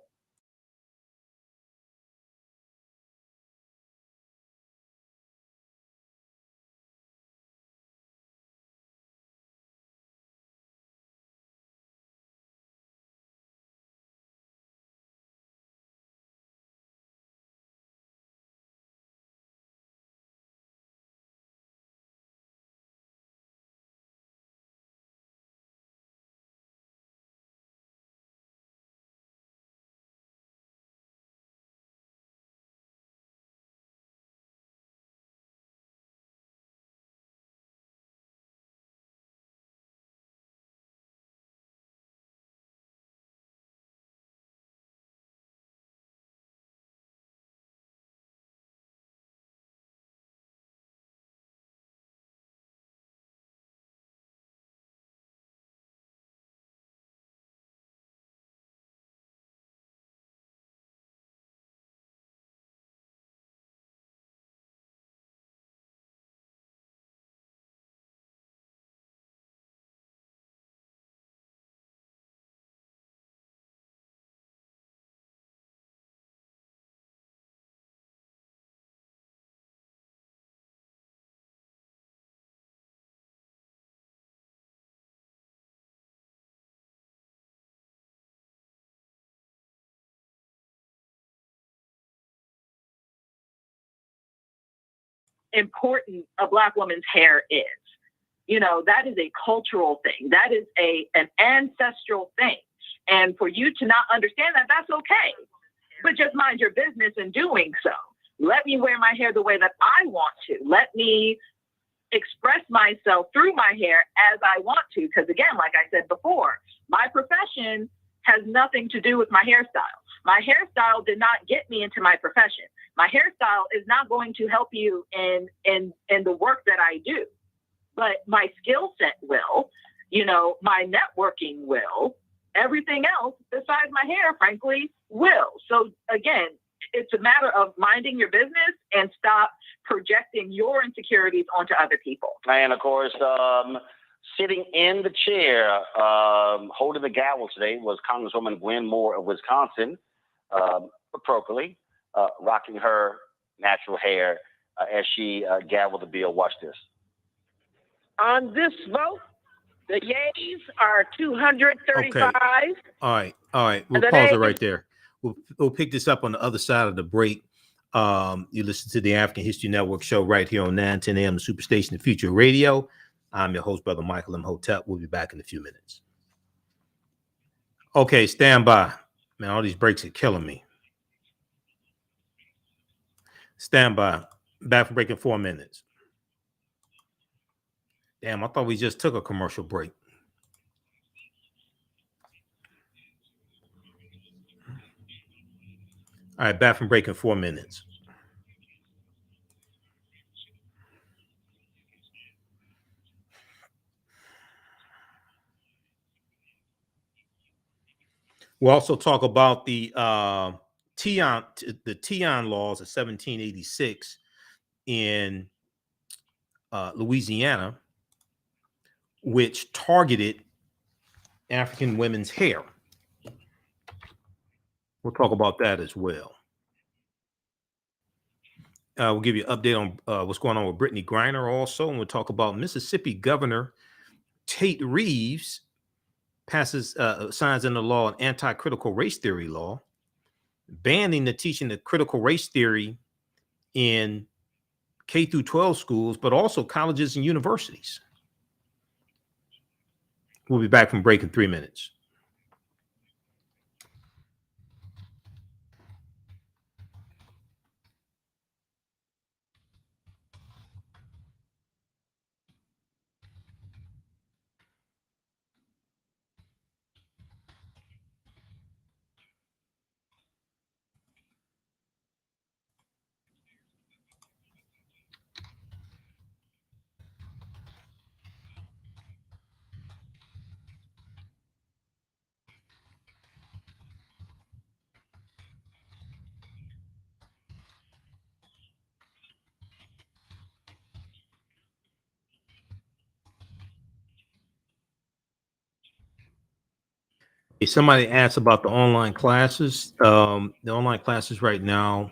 important a Black woman's hair is. That is a cultural thing. That is an ancestral thing. And for you to not understand that, that's okay. But just mind your business in doing so. Let me wear my hair the way that I want to. Let me express myself through my hair as I want to. Because again, like I said before, my profession has nothing to do with my hairstyle. My hairstyle did not get me into my profession. My hairstyle is not going to help you in the work that I do. But my skill set will, my networking will, everything else besides my hair, frankly, will. So again, it's a matter of minding your business and stop projecting your insecurities onto other people. And of course, sitting in the chair, holding the gavel today was Congresswoman Gwen Moore of Wisconsin, appropriately, rocking her natural hair as she gavelled the bill. Watch this. On this vote, the yeas are 235. Okay. All right. We'll pause it right there. We'll pick this up on the other side of the break. You listen to the African History Network show right here on 910 AM, the Superstation of Future Radio. I'm your host, Brother Michael Imhotep. We'll be back in a few minutes. Okay, stand by. Man, all these breaks are killing me. Stand by. Back from break in 4 minutes. Damn, I thought we just took a commercial break. All right, back from break in 4 minutes. We'll also talk about the Tian Laws of 1786 in Louisiana, which targeted African women's hair. We'll talk about that as well. We'll give you an update on what's going on with Brittney Griner also, and we'll talk about Mississippi Governor Tate Reeves signs into law an anti-critical race theory law, banning the teaching of critical race theory in K through 12 schools, but also colleges and universities. We'll be back from break in 3 minutes. Somebody asked about the online classes. The online classes right now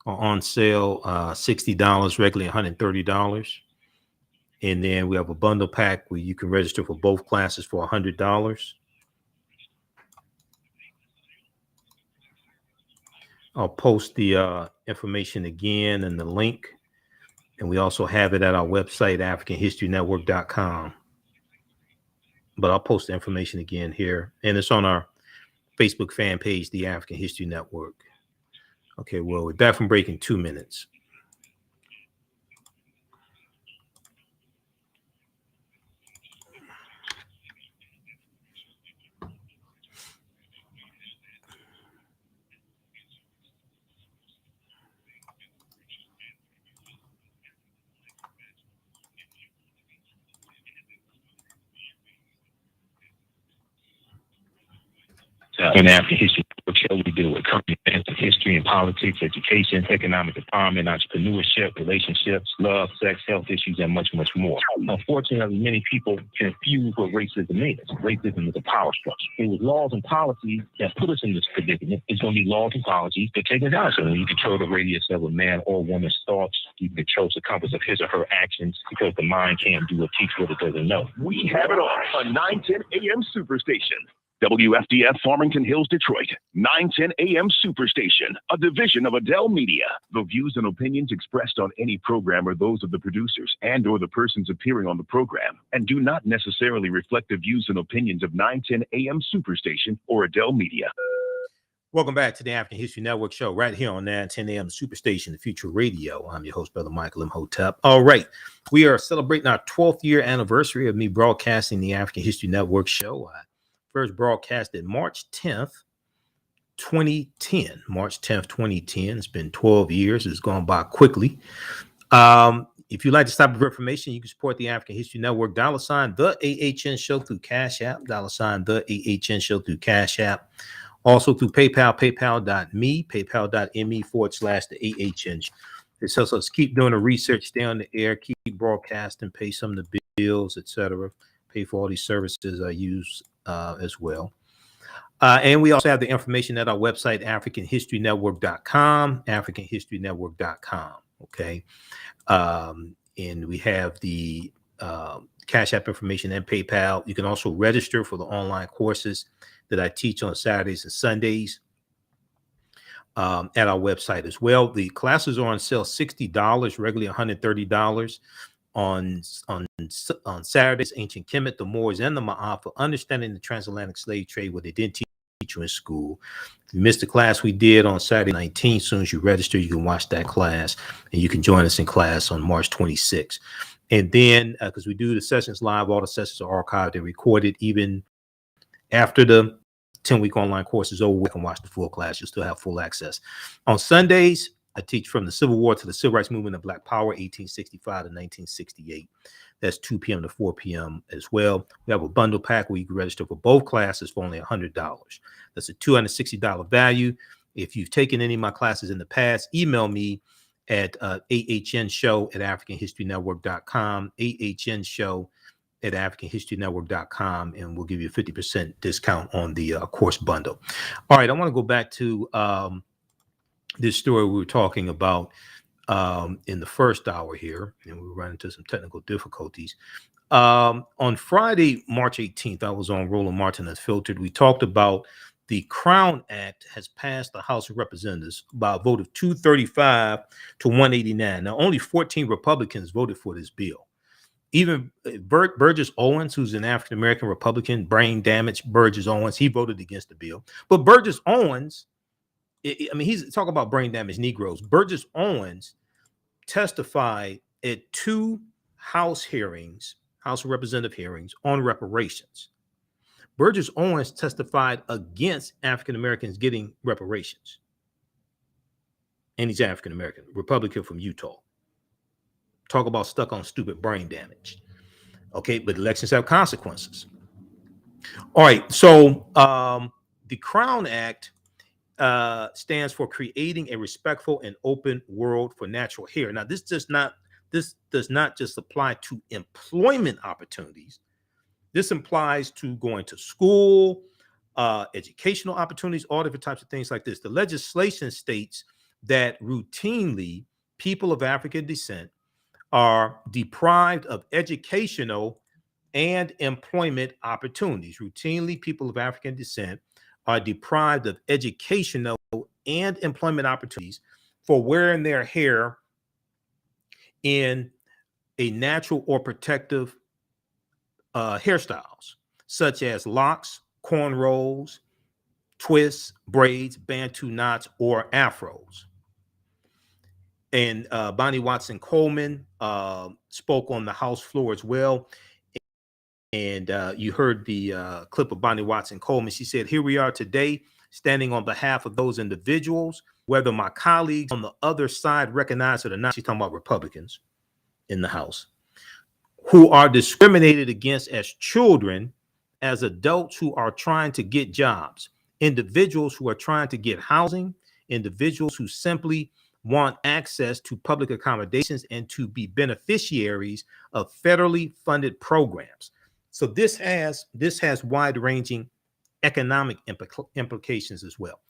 are on sale, $60, regularly $130. And then we have a bundle pack where you can register for both classes for $100. I'll post the information again and the link. And we also have it at our website, AfricanHistoryNetwork.com. But I'll post the information again here. And it's on our Facebook fan page, The African History Network. Okay, well, we're back from break in 2 minutes. In African History Show, we deal with current events in history and politics, education, economic empowerment, entrepreneurship, relationships, love, sex, health issues, and much, much more. Unfortunately, many people confuse what racism is. Racism is a power structure. It was laws and policies that put us in this predicament. It's going to be laws and policies that take us out. So when you control the radius of a man or woman's thoughts, you can control the compass of his or her actions, because the mind can't do or teach what it doesn't know. We have it all on 910 AM Superstation. WFDF Farmington Hills, Detroit, 910 AM Superstation, a division of Adele Media. The views and opinions expressed on any program are those of the producers and or the persons appearing on the program, and do not necessarily reflect the views and opinions of 910 AM Superstation or Adele Media. Welcome back to the African History Network show right here on 910 AM Superstation, the Future Radio. I'm your host, Brother Michael Imhotep. All right, we are celebrating our 12th year anniversary of me broadcasting the African History Network show. First broadcasted March 10th, 2010. March 10th, 2010. It's been 12 years. It's gone by quickly. If you'd like to stop for information, you can support the African History Network, $ the AHN show through Cash App, $ the AHN show through Cash App. Also through PayPal, paypal.me, paypal.me/the AHN. It helps us keep doing the research, stay on the air, keep broadcasting, pay some of the bills, etc. Pay for all these services I use as well. And we also have the information at our website, AfricanHistoryNetwork.com, AfricanHistoryNetwork.com. Okay. And we have the Cash App information and PayPal. You can also register for the online courses that I teach on Saturdays and Sundays at our website as well. The classes are on sale $60, regularly $130. On Saturdays, Ancient Kemet, the Moors, and the Maafa, Understanding the Transatlantic Slave Trade, what they didn't teach you in school. If you missed the class we did on Saturday 19th, as soon as you register, you can watch that class, and you can join us in class on March 26th. And then, because we do the sessions live, all the sessions are archived and recorded. Even after the 10-week online course is over, we can watch the full class. You'll still have full access. On Sundays, I teach from the Civil War to the Civil Rights Movement of Black Power, 1865 to 1968. That's 2 p.m. to 4 p.m. as well. We have a bundle pack where you can register for both classes for only $100. That's a $260 value. If you've taken any of my classes in the past, email me at AHNshow@AfricanHistoryNetwork.com, AHNshow@AfricanHistoryNetwork.com, and we'll give you a 50% discount on the course bundle. All right, I want to go back to this story we were talking about in the first hour here, and we ran into some technical difficulties. On Friday, March 18th, I was on Roland Martin Unfiltered. We talked about the Crown Act has passed the House of Representatives by a vote of 235 to 189. Now, only 14 Republicans voted for this bill. Even Burgess Owens, who's an African-American Republican, brain damaged Burgess Owens, he voted against the bill. But Burgess Owens, he's talking about brain damaged Negroes. Burgess Owens testified at 2 House of Representative hearings on reparations. Burgess Owens testified against African Americans getting reparations. And he's African American, Republican from Utah. Talk about stuck on stupid brain damage. Okay, but elections have consequences. All right, so the Crown Act stands for Creating a Respectful and Open World for Natural Hair. Now, this does not just apply to employment opportunities. This applies to going to school, educational opportunities, all different types of things like this. The legislation states that routinely people of African descent are deprived of educational and employment opportunities. Routinely, people of African descent are deprived of educational and employment opportunities for wearing their hair in a natural or protective hairstyles, such as locks, cornrows, twists, braids, bantu knots, or afros. And Bonnie Watson Coleman spoke on the House floor as well. And you heard the clip of Bonnie Watson Coleman. She said, "Here we are today, standing on behalf of those individuals, whether my colleagues on the other side recognize it or not." She's talking about Republicans in the House, who are discriminated against as children, as adults who are trying to get jobs, individuals who are trying to get housing, individuals who simply want access to public accommodations and to be beneficiaries of federally funded programs. So this has wide-ranging economic implications as well.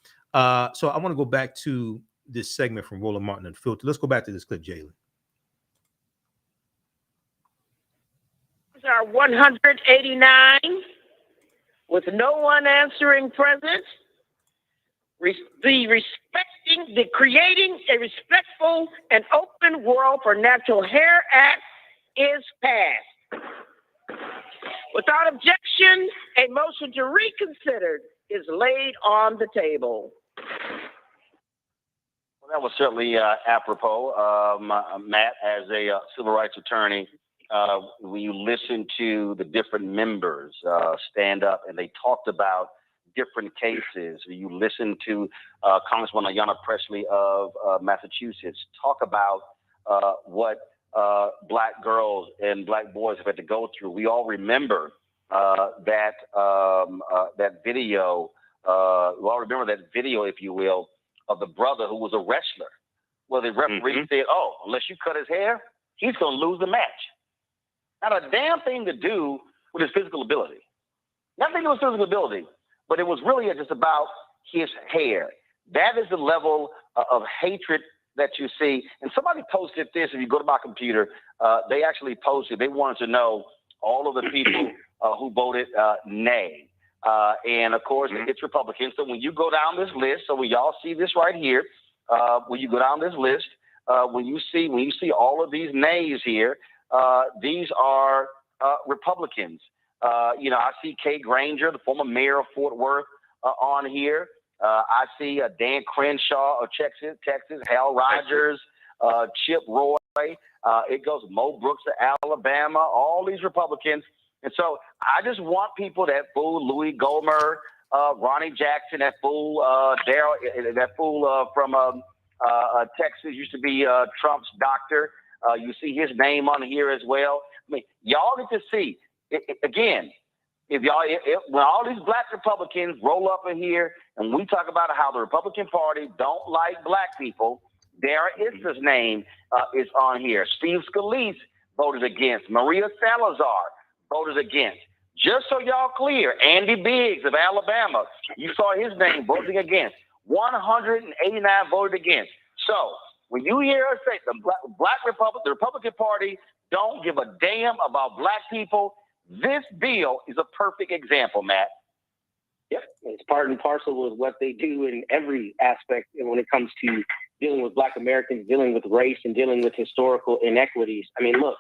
So I want to go back to this segment from Roland Martin and Filter. Let's go back to this clip, Jalen. Are 189 with no one answering present. The Creating a Respectful and Open World for Natural Hair Act is passed. Without objection, a motion to reconsider is laid on the table. Well, that was certainly apropos, Matt, as a civil rights attorney. When you listen to the different members stand up and they talked about different cases, you listen to Congresswoman Ayanna Pressley of Massachusetts talk about what Black girls and Black boys have had to go through. We all remember that video. We all remember that video, if you will, of the brother who was a wrestler. Well, the referee said, "Oh, unless you cut his hair, he's going to lose the match." Not a damn thing to do with his physical ability. Nothing to do with physical ability, but it was really just about his hair. That is the level of hatred that you see. And somebody posted this. If you go to my computer, they actually posted. They wanted to know all of the people who voted nay. And of course, it's Republicans. So when you go down this list, so we all see this right here. When you go down this list, when you see all of these nays here, these are Republicans. I see Kay Granger, the former mayor of Fort Worth, on here. I see Dan Crenshaw of Texas, Hal Rogers, Chip Roy. It goes Mo Brooks of Alabama, all these Republicans. And so I just want people that fool Louis Gohmert, Ronnie Jackson, that fool Daryl, that fool from Texas, used to be Trump's doctor. You see his name on here as well. I mean, y'all get to see again. When all these Black Republicans roll up in here and we talk about how the Republican Party don't like Black people, Dara Issa's name is on here. Steve Scalise voted against. Maria Salazar voted against. Just so y'all clear, Andy Biggs of Alabama, you saw his name voting against. 189 voted against. So when you hear us say the the Republican Party don't give a damn about Black people, this bill is a perfect example, Matt. Yep, it's part and parcel with what they do in every aspect when it comes to dealing with Black Americans, dealing with race, and dealing with historical inequities. I mean, look,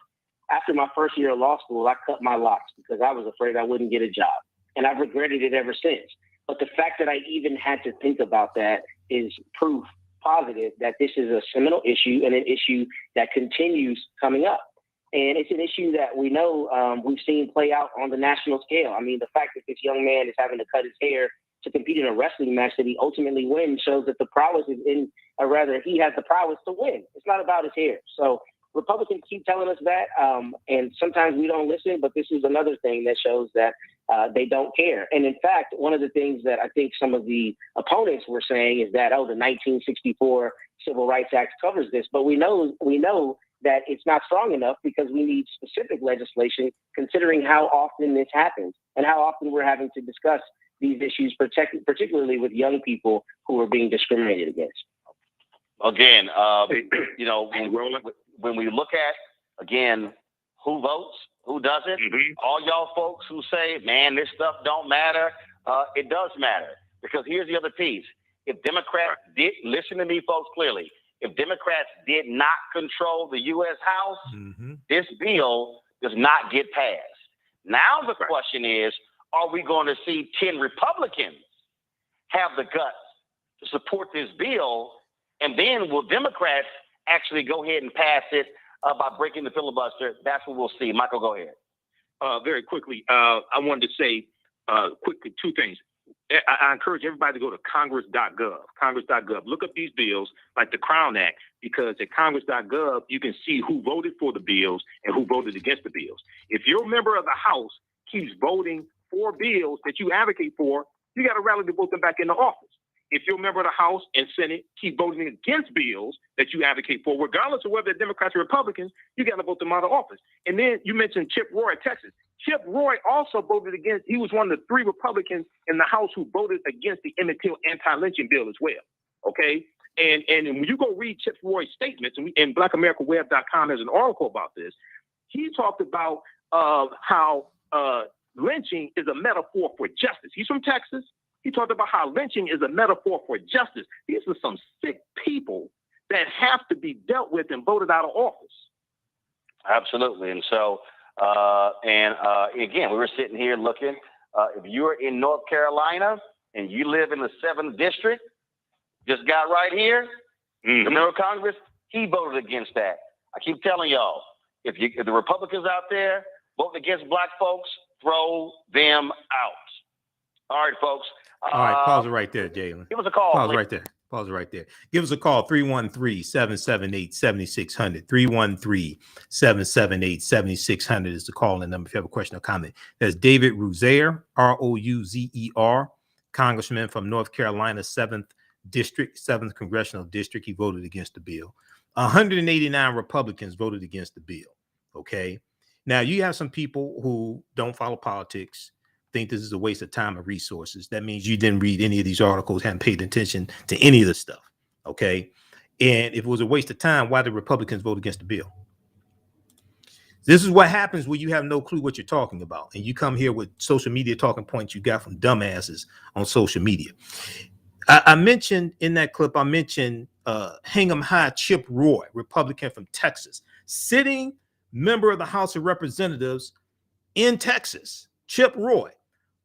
after my first year of law school, I cut my locks because I was afraid I wouldn't get a job, and I've regretted it ever since. But the fact that I even had to think about that is proof positive that this is a seminal issue and an issue that continues coming up. And it's an issue that we know we've seen play out on the national scale. I mean, the fact that this young man is having to cut his hair to compete in a wrestling match that he ultimately wins shows that the prowess is in, or rather, he has the prowess to win. It's not about his hair. So Republicans keep telling us that, and sometimes we don't listen, but this is another thing that shows that they don't care. And in fact, one of the things that I think some of the opponents were saying is that, oh, the 1964 Civil Rights Act covers this, but we know that it's not strong enough because we need specific legislation considering how often this happens and how often we're having to discuss these issues, particularly with young people who are being discriminated against. Again, you know, when we look at, again, who votes, who doesn't, all y'all folks who say, man, this stuff don't matter, it does matter. Because here's the other piece. If Democrats did, listen to me, folks, clearly, if Democrats did not control the U.S. House, this bill does not get passed. Now the question is, are we going to see 10 Republicans have the guts to support this bill? And then will Democrats actually go ahead and pass it by breaking the filibuster? That's what we'll see. Michael, go ahead. Very quickly, I wanted to say quickly two things. I encourage everybody to go to congress.gov. Look up these bills like the Crown Act, because at congress.gov, you can see who voted for the bills and who voted against the bills. If your member of the House keeps voting for bills that you advocate for, you got to rally to vote them back into office. If your member of the House and Senate keep voting against bills that you advocate for, regardless of whether they're Democrats or Republicans, you got to vote them out of office. And then you mentioned Chip Roy of Texas. Chip Roy also voted against, he was one of the 3 Republicans in the House who voted against the Emmett Till anti-lynching bill as well. Okay? And when you go read Chip Roy's statements, and BlackAmericaWeb.com has an article about this, he talked about how lynching is a metaphor for justice. He's from Texas. He talked about how lynching is a metaphor for justice. These are some sick people that have to be dealt with and voted out of office. Absolutely. And so, again, we were sitting here looking. If you're in North Carolina and you live in the 7th district, this guy right here, the member of Congress, he voted against that. I keep telling y'all, if the Republicans out there vote against black folks, throw them out. All right, folks. All right, pause it right there, Jalen. Give us a call. Pause right there. Pause it right there. Give us a call, 313-778-7600. 313-778-7600 is the call-in number if you have a question or comment. That's David Rouzer, R-O-U-Z-E-R, Congressman from North Carolina, 7th District, 7th Congressional District. He voted against the bill. 189 Republicans voted against the bill, okay? Now, you have some people who don't follow politics, think this is a waste of time and resources. That means you didn't read any of these articles, haven't paid attention to any of the stuff, okay? And if it was a waste of time, why did Republicans vote against the bill? This is what happens when you have no clue what you're talking about, and you come here with social media talking points you got from dumbasses on social media. I mentioned in that clip, I mentioned Hang 'em High Chip Roy, Republican from Texas, sitting member of the House of Representatives in Texas, Chip Roy,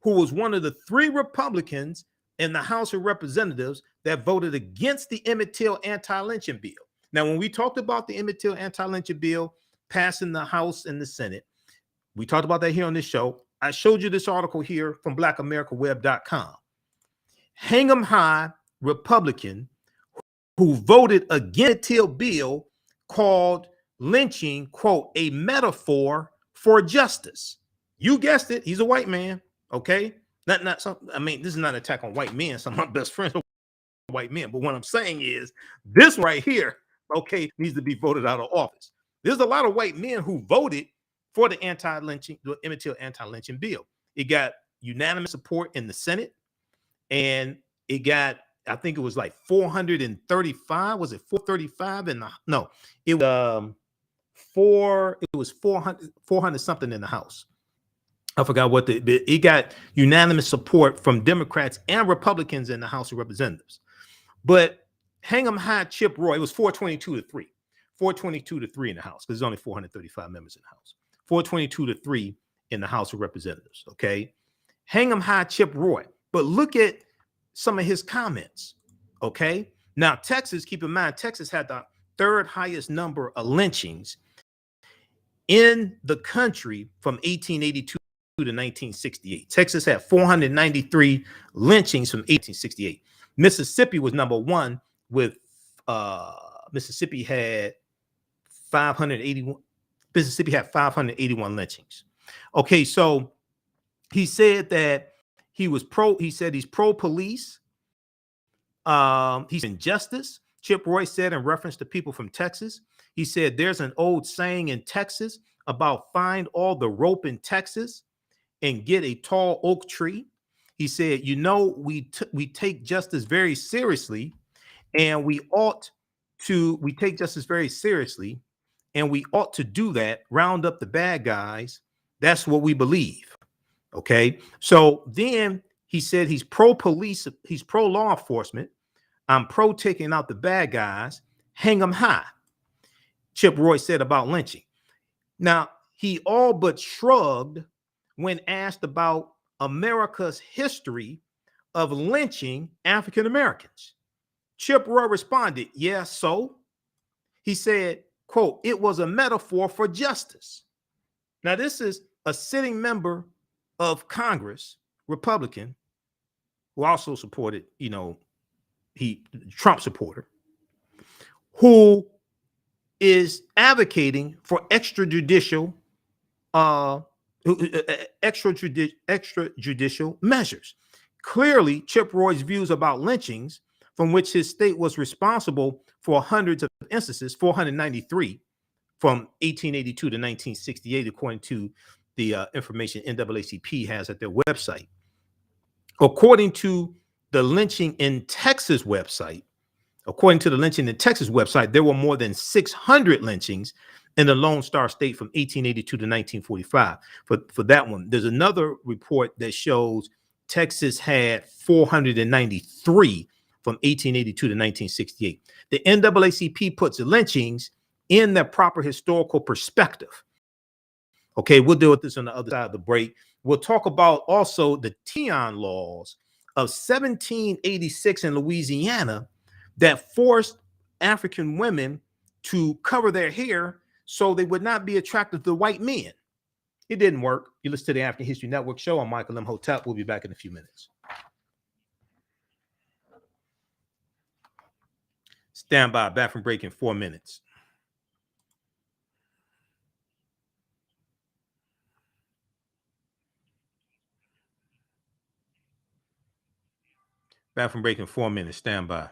who was one of the 3 Republicans in the House of Representatives that voted against the Emmett Till anti-lynching bill. Now, when we talked about the Emmett Till anti-lynching bill passing the House and the Senate, we talked about that here on this show. I showed you this article here from BlackAmericaWeb.com. Hang 'em High Republican who voted against Till bill called lynching, quote, a metaphor for justice. You guessed it. He's a white man. Okay. Not something. I mean, this is not an attack on white men. Some of my best friends are white men. But what I'm saying is this right here, okay, needs to be voted out of office. There's a lot of white men who voted for the anti-lynching, the Emmett Till anti-lynching bill. It got unanimous support in the Senate, and it got, I think it was like 435. Was it 435 in the, no, it was 400 something in the House. I forgot what it got unanimous support from Democrats and Republicans in the House of Representatives. But Hang 'em High Chip Roy, it was 422-3. 422-3 in the House, because there's only 435 members in the House. 422-3 in the House of Representatives. Okay. Hang 'em High Chip Roy. But look at some of his comments. Okay. Now, Texas, keep in mind, Texas had the 3rd highest number of lynchings in the country from 1882 to 1968. Texas had 493 lynchings from 1868. Mississippi was number 1 with Mississippi had 581. Mississippi had 581 lynchings. Okay, so he said that he's pro-police. He's in justice. Chip Roy said in reference to people from Texas, he said there's an old saying in Texas about find all the rope in Texas and get a tall oak tree. He said, you know, we take justice very seriously, and we take justice very seriously, and we ought to do that, round up the bad guys. That's what we believe. Okay. So then he said he's pro police, he's pro law enforcement. I'm pro taking out the bad guys, hang them high. Chip Roy said about lynching. Now, he all but shrugged when asked about America's history of lynching African Americans. Chip Roy responded, yeah, so? He said, quote, it was a metaphor for justice. Now, this is a sitting member of Congress, Republican, who also supported, Trump supporter, who is advocating for extrajudicial measures. Clearly, Chip Roy's views about lynchings, from which his state was responsible for hundreds of instances, 493 from 1882 to 1968, according to the information NAACP has at their website. According to the Lynching in Texas website, there were more than 600 lynchings in the Lone Star State from 1882 to 1945. For that one, there's another report that shows Texas had 493 from 1882 to 1968. The NAACP puts the lynchings in their proper historical perspective. Okay, we'll deal with this on the other side of the break. We'll talk about also the Tian Laws of 1786 in Louisiana that forced African women to cover their hair so they would not be attracted to white men. It didn't work. You listen to the African History Network show. I'm Michael Imhotep. We'll be back in a few minutes. Stand by. Back from break in 4 minutes. Back from break in 4 minutes. Stand by.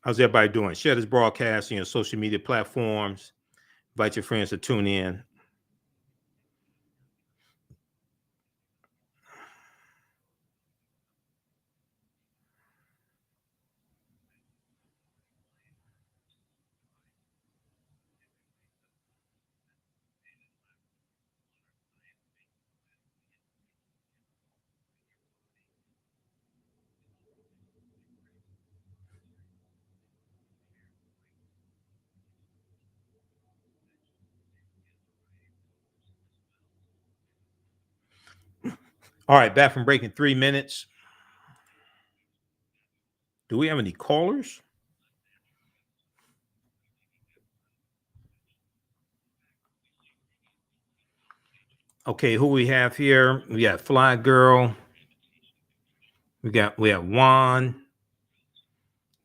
How's everybody doing? Share this broadcast on your social media platforms. Invite your friends to tune in. All right, back from break in 3 minutes. Do we have any callers? Okay, who we have here? We got Fly Girl. We have Juan,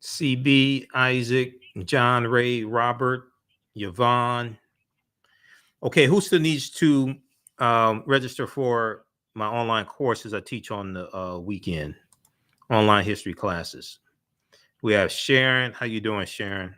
CB, Isaac, John Ray, Robert, Yvonne. Okay, who still needs to register for my online courses I teach on the weekend? Online history classes. We have Sharon. How you doing, Sharon?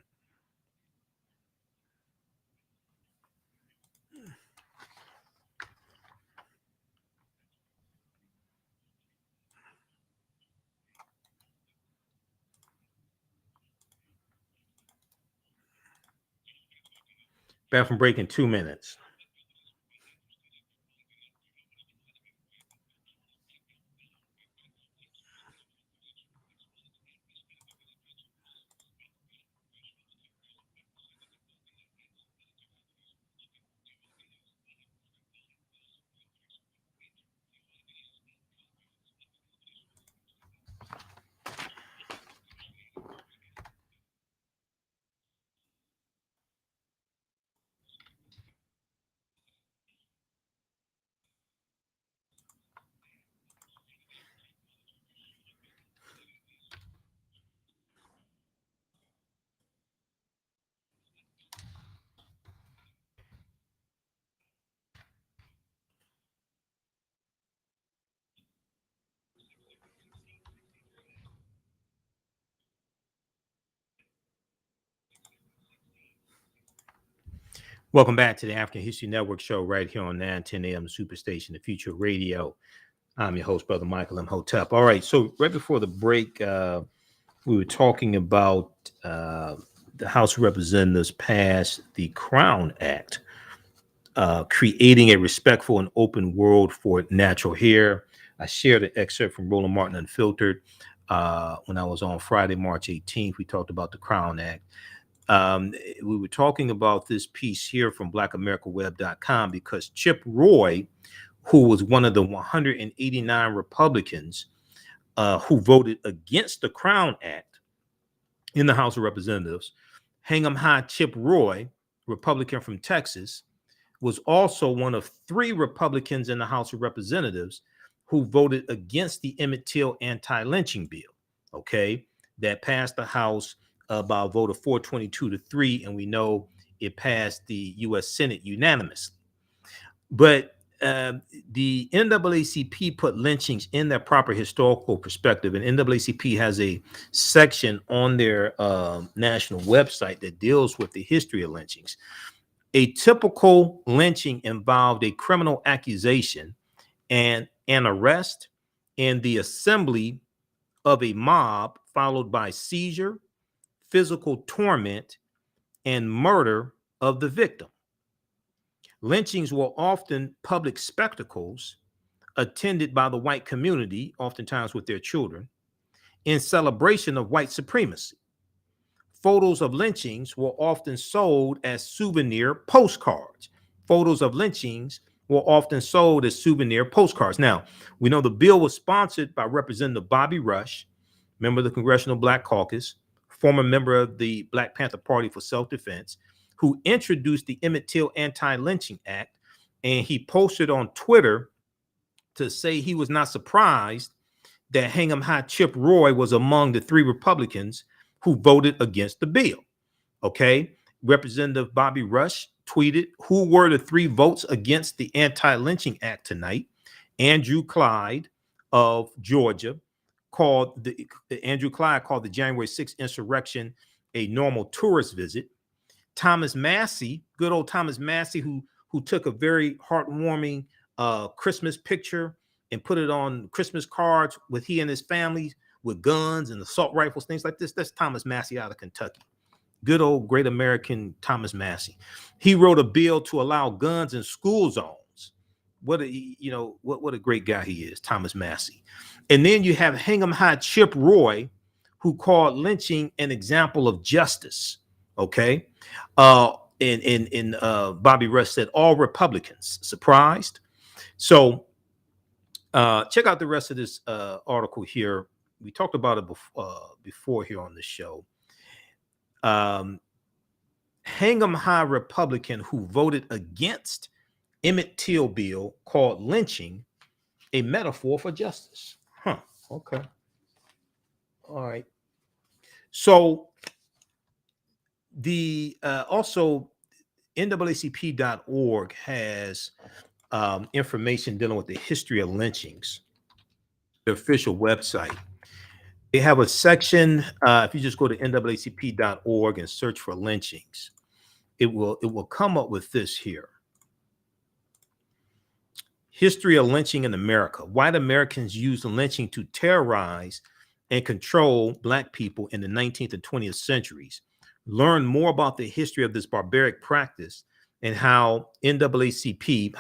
Back from break in 2 minutes. Welcome back to the African History Network show right here on 910 AM Superstation, the Future Radio. I'm your host, Brother Michael Imhotep. All right, so right before the break, we were talking about the House of Representatives passed the Crown Act, creating a respectful and open world for natural hair. I shared an excerpt from Roland Martin Unfiltered when I was on Friday, March 18th. We talked about the Crown Act. We were talking about this piece here from blackamericaweb.com because Chip Roy, who was one of the 189 Republicans who voted against the Crown Act in the House of Representatives, hang 'em high Chip Roy, Republican from Texas, was also one of 3 Republicans in the House of Representatives who voted against the Emmett Till anti-lynching bill, okay, that passed the House by a vote of 422-3, and we know it passed the U.S. Senate unanimously. But the NAACP put lynchings in their proper historical perspective, and NAACP has a section on their national website that deals with the history of lynchings. A typical lynching involved a criminal accusation and an arrest and the assembly of a mob, followed by seizure, physical torment, and murder of the victim. Lynchings were often public spectacles attended by the white community, oftentimes with their children, in celebration of white supremacy. Photos of lynchings were often sold as souvenir postcards. Photos of lynchings were often sold as souvenir postcards. Now, we know the bill was sponsored by Representative Bobby Rush, member of the Congressional Black Caucus, former member of the Black Panther Party for Self-Defense, who introduced the Emmett Till Anti-Lynching Act, and he posted on Twitter to say he was not surprised that hang 'em high Chip Roy was among the 3 Republicans who voted against the bill. Okay, Representative Bobby Rush tweeted, "Who were the 3 votes against the Anti-Lynching Act tonight?" Andrew Clyde of Georgia called the January 6th insurrection a normal tourist visit. Thomas Massey, good old Thomas Massey, who took a very heartwarming Christmas picture and put it on Christmas cards with he and his family with guns and assault rifles, things like this. That's Thomas Massey out of Kentucky. Good old great American Thomas Massey. He wrote a bill to allow guns in school zones. What a great guy he is, Thomas Massey. And then you have hang 'em high Chip Roy, who called lynching an example of justice. Okay. And Bobby Rush said all Republicans. Surprised? So check out the rest of this article here. We talked about it before here on the show. Hang 'em high Republican who voted against Emmett Till bill called lynching a metaphor for justice. Huh. Okay. All right. So the also NAACP.org has information dealing with the history of lynchings. The official website. They have a section. If you just go to NAACP.org and search for lynchings, it will come up with this here. History of lynching in America. White Americans used lynching to terrorize and control Black people in the 19th and 20th centuries. Learn more about the history of this barbaric practice and how the NAACP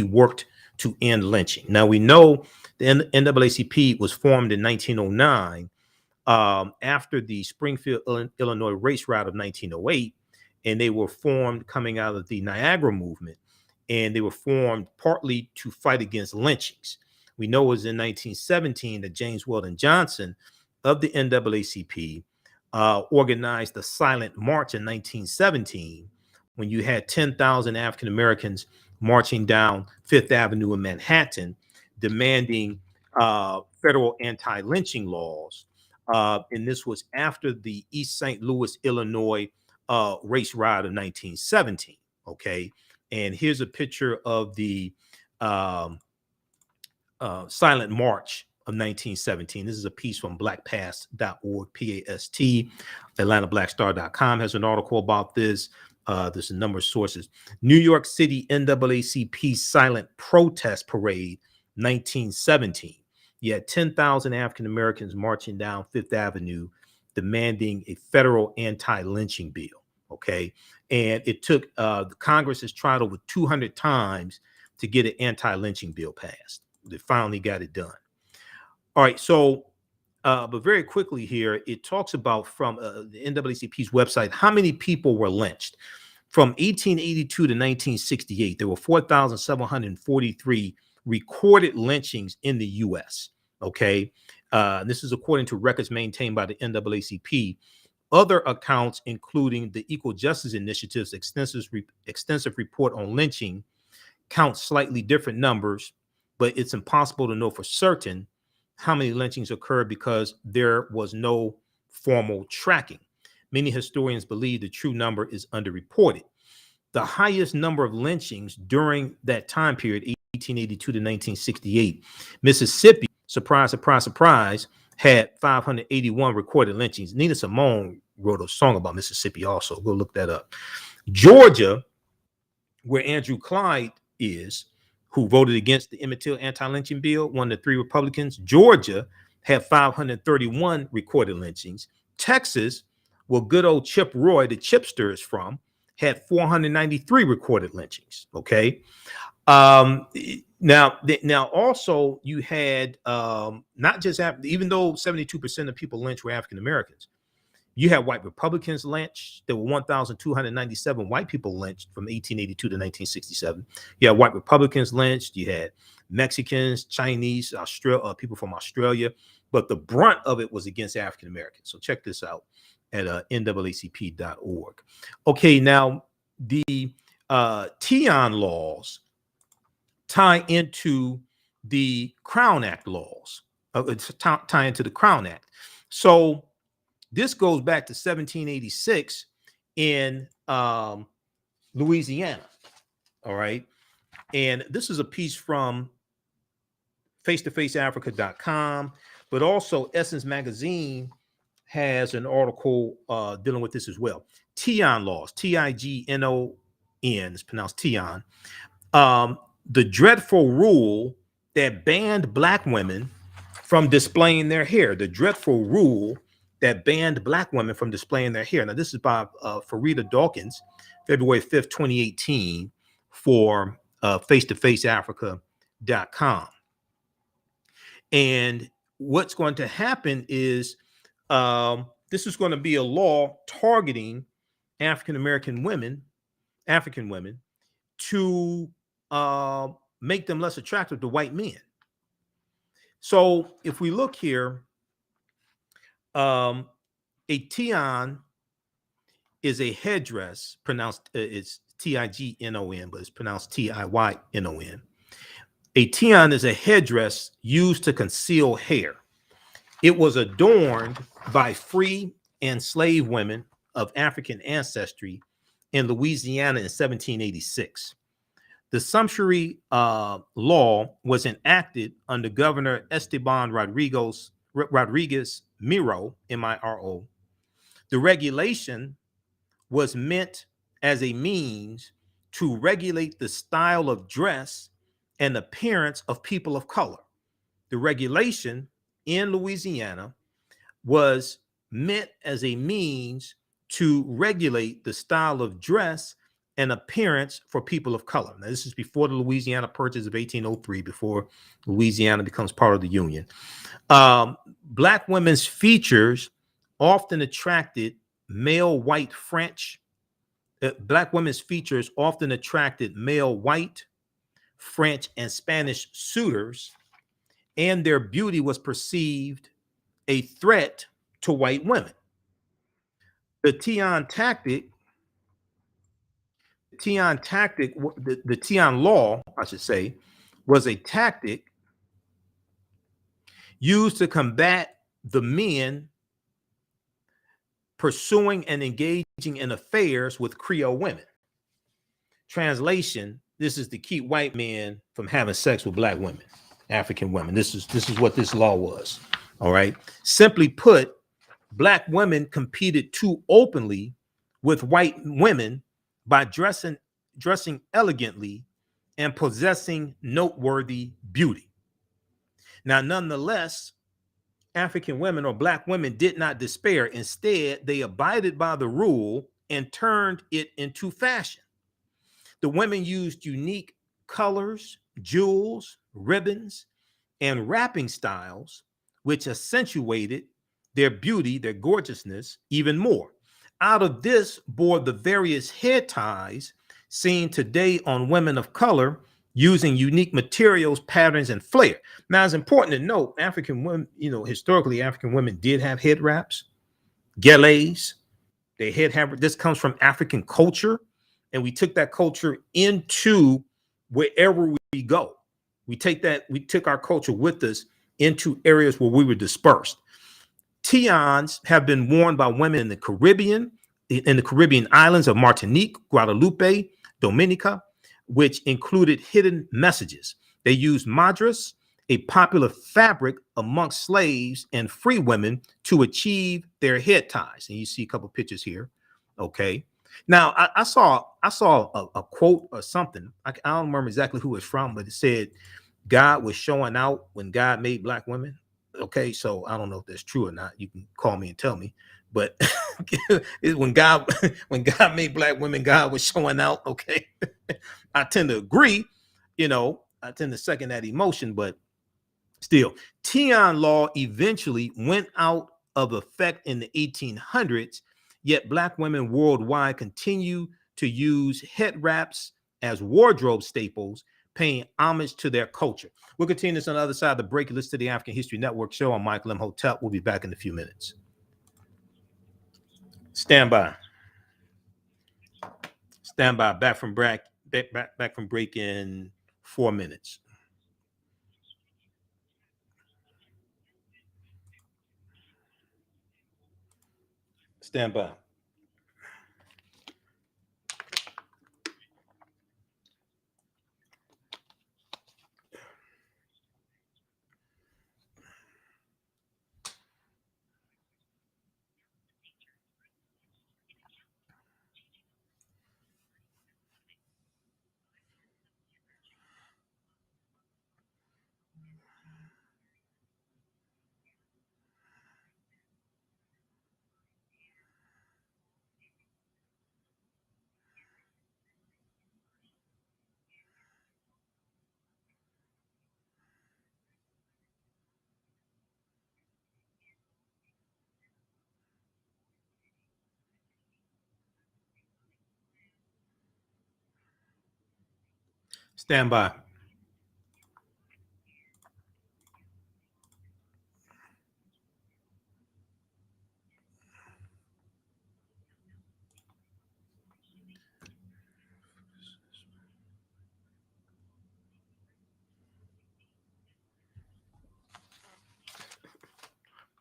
worked to end lynching. Now, we know the NAACP was formed in 1909 after the Springfield, Illinois race riot of 1908, and they were formed coming out of the Niagara movement, and they were formed partly to fight against lynchings. We know it was in 1917 that James Weldon Johnson of the NAACP organized the Silent March in 1917, when you had 10,000 African Americans marching down Fifth Avenue in Manhattan, demanding federal anti-lynching laws. And this was after the East St. Louis, Illinois race riot of 1917. Okay. And here's a picture of the Silent March of 1917. This is a piece from blackpast.org, PAST. AtlantaBlackStar.com has an article about this. There's a number of sources. New York City NAACP silent protest parade, 1917. You had 10,000 African Americans marching down Fifth Avenue demanding a federal anti-lynching bill. Okay. And it took Congress has tried over 200 times to get an anti-lynching bill passed. They finally got it done. All right. So, but very quickly here, it talks about from the NAACP's website how many people were lynched. From 1882 to 1968, there were 4,743 recorded lynchings in the U.S. Okay. This is according to records maintained by the NAACP. Other accounts, including the Equal Justice Initiative's extensive report on lynching, count slightly different numbers, but it's impossible to know for certain how many lynchings occurred because there was no formal tracking. Many historians believe the true number is underreported. The highest number of lynchings during that time period, 1882 to 1968, Mississippi, surprise, surprise, surprise, had 581 recorded lynchings. Nina Simone wrote a song about Mississippi also. Go look that up. Georgia, where Andrew Clyde is, who voted against the Emmett Till anti-lynching bill, one of the 3 Republicans. Georgia had 531 recorded lynchings. Texas, where good old Chip Roy, the chipster, is from, had 493 recorded lynchings. Okay. Now also you had not just even though 72% of people lynched were African Americans, you had white Republicans lynched. There were 1,297 white people lynched from 1882 to 1967. You had white Republicans lynched. You had Mexicans, Chinese, people from Australia, but the brunt of it was against African Americans. So check this out at NAACP.org. Okay, now the Tian Laws tie into the Crown Act laws, tie into the Crown Act. So this goes back to 1786 in Louisiana. All right. And this is a piece from face-to-faceafrica.com, but also Essence Magazine has an article dealing with this as well. Tian Laws, Tignon, it's pronounced Tian. The dreadful rule that banned Black women from displaying their hair. The dreadful rule that banned Black women from displaying their hair. Now, this is by Farida Dawkins, February 5th, 2018, for face-to-faceafrica.com. And what's going to happen is this is going to be a law targeting African women, to make them less attractive to white men. So if we look here, a tian is a headdress, pronounced it's Tignon, but it's pronounced Tiynon. A tian is a headdress used to conceal hair. It was adorned by free and slave women of African ancestry in Louisiana in 1786. The sumptuary law was enacted under Governor Esteban Rodriguez Miro, M-I-R-O. The regulation was meant as a means to regulate the style of dress and appearance of people of color. The regulation in Louisiana was meant as a means to regulate the style of dress and appearance for people of color. Now, this is before the Louisiana Purchase of 1803, before Louisiana becomes part of the Union. Black women's features often attracted male white French. Black women's features often attracted male white, French, and Spanish suitors, and their beauty was perceived a threat to white women. The Tian law, I should say, was a tactic used to combat the men pursuing and engaging in affairs with Creole women. Translation: this is to keep white men from having sex with Black women, African women. This is what this law was. All right. Simply put, Black women competed too openly with white women by dressing elegantly and possessing noteworthy beauty. Now, nonetheless, African women or Black women did not despair. Instead, they abided by the rule and turned it into fashion. The women used unique colors, jewels, ribbons, and wrapping styles, which accentuated their beauty, their gorgeousness, even more. Out of this bore the various head ties seen today on women of color, using unique materials, patterns, and flair. Now, it's important to note, African women, historically, African women did have head wraps, gilets. They had this comes from African culture, and we took that culture into wherever we go. We took our culture with us into areas where we were dispersed. Tians have been worn by women in the Caribbean islands of Martinique, Guadeloupe, Dominica, which included hidden messages. They used madras, a popular fabric amongst slaves and free women, to achieve their head ties. And you see a couple pictures here. Okay. Now, I saw a quote or something. I don't remember exactly who it's from, but it said God was showing out when God made Black women. Okay, so I don't know if that's true or not. You can call me and tell me. But when God made Black women, God was showing out. Okay, I tend to agree. I tend to second that emotion, but still, Tian Law eventually went out of effect in the 1800s. Yet Black women worldwide continue to use head wraps as wardrobe staples, paying homage to their culture. We'll continue this on the other side of the break. Listen to the African History Network show. I'm Michael Imhotep. We'll be back in a few minutes. Stand by. Stand by. Back from break in 4 minutes. Stand by. Stand by.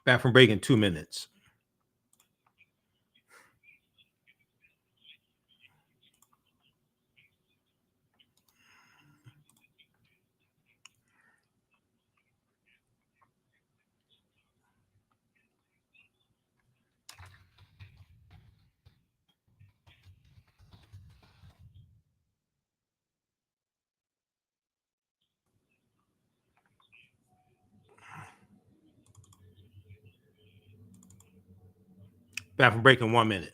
Back from break in 2 minutes. Back from break in 1 minute.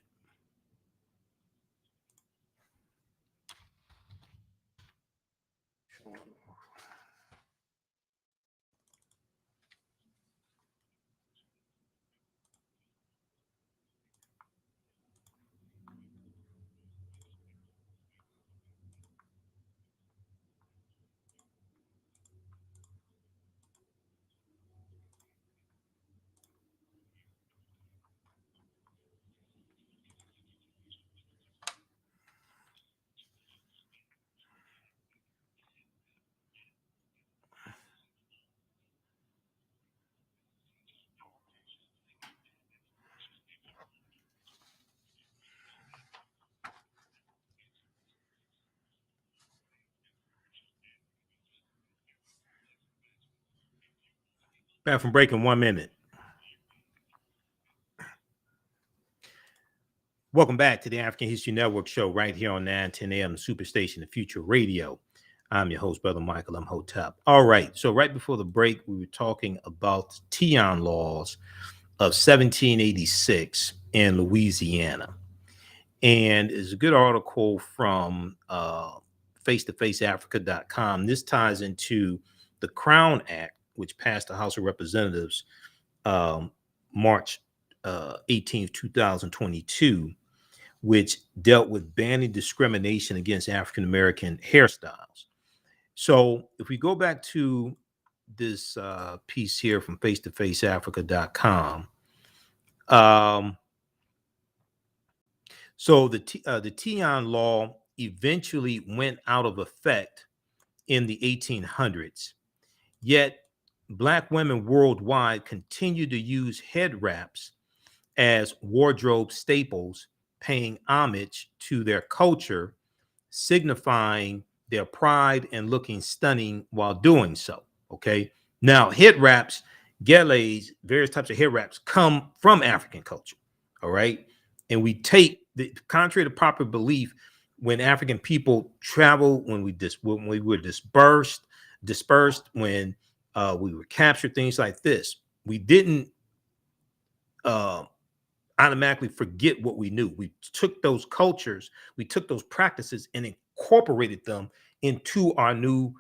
Back from break in 1 minute. Welcome back to the African History Network show right here on 910 AM Superstation, the Future Radio. I'm your host, Brother Michael Imhotep. All right, so right before the break, we were talking about the Tian Laws of 1786 in Louisiana. And it's a good article from face-to-faceafrica.com. This ties into the Crown Act, which passed the House of Representatives March 18th, 2022, which dealt with banning discrimination against African-American hairstyles. So if we go back to this piece here from face-to-faceafrica.com, so the Tignon Law eventually went out of effect in the 1800s, yet Black women worldwide continue to use head wraps as wardrobe staples, paying homage to their culture, signifying their pride and looking stunning while doing so. Okay. Now, head wraps, gelees, various types of head wraps come from African culture. All right. And we take, contrary to popular belief, when African people travel, when we were dispersed, when we were captured, things like this, we didn't automatically forget what we knew. We took those cultures, we took those practices and incorporated them into our new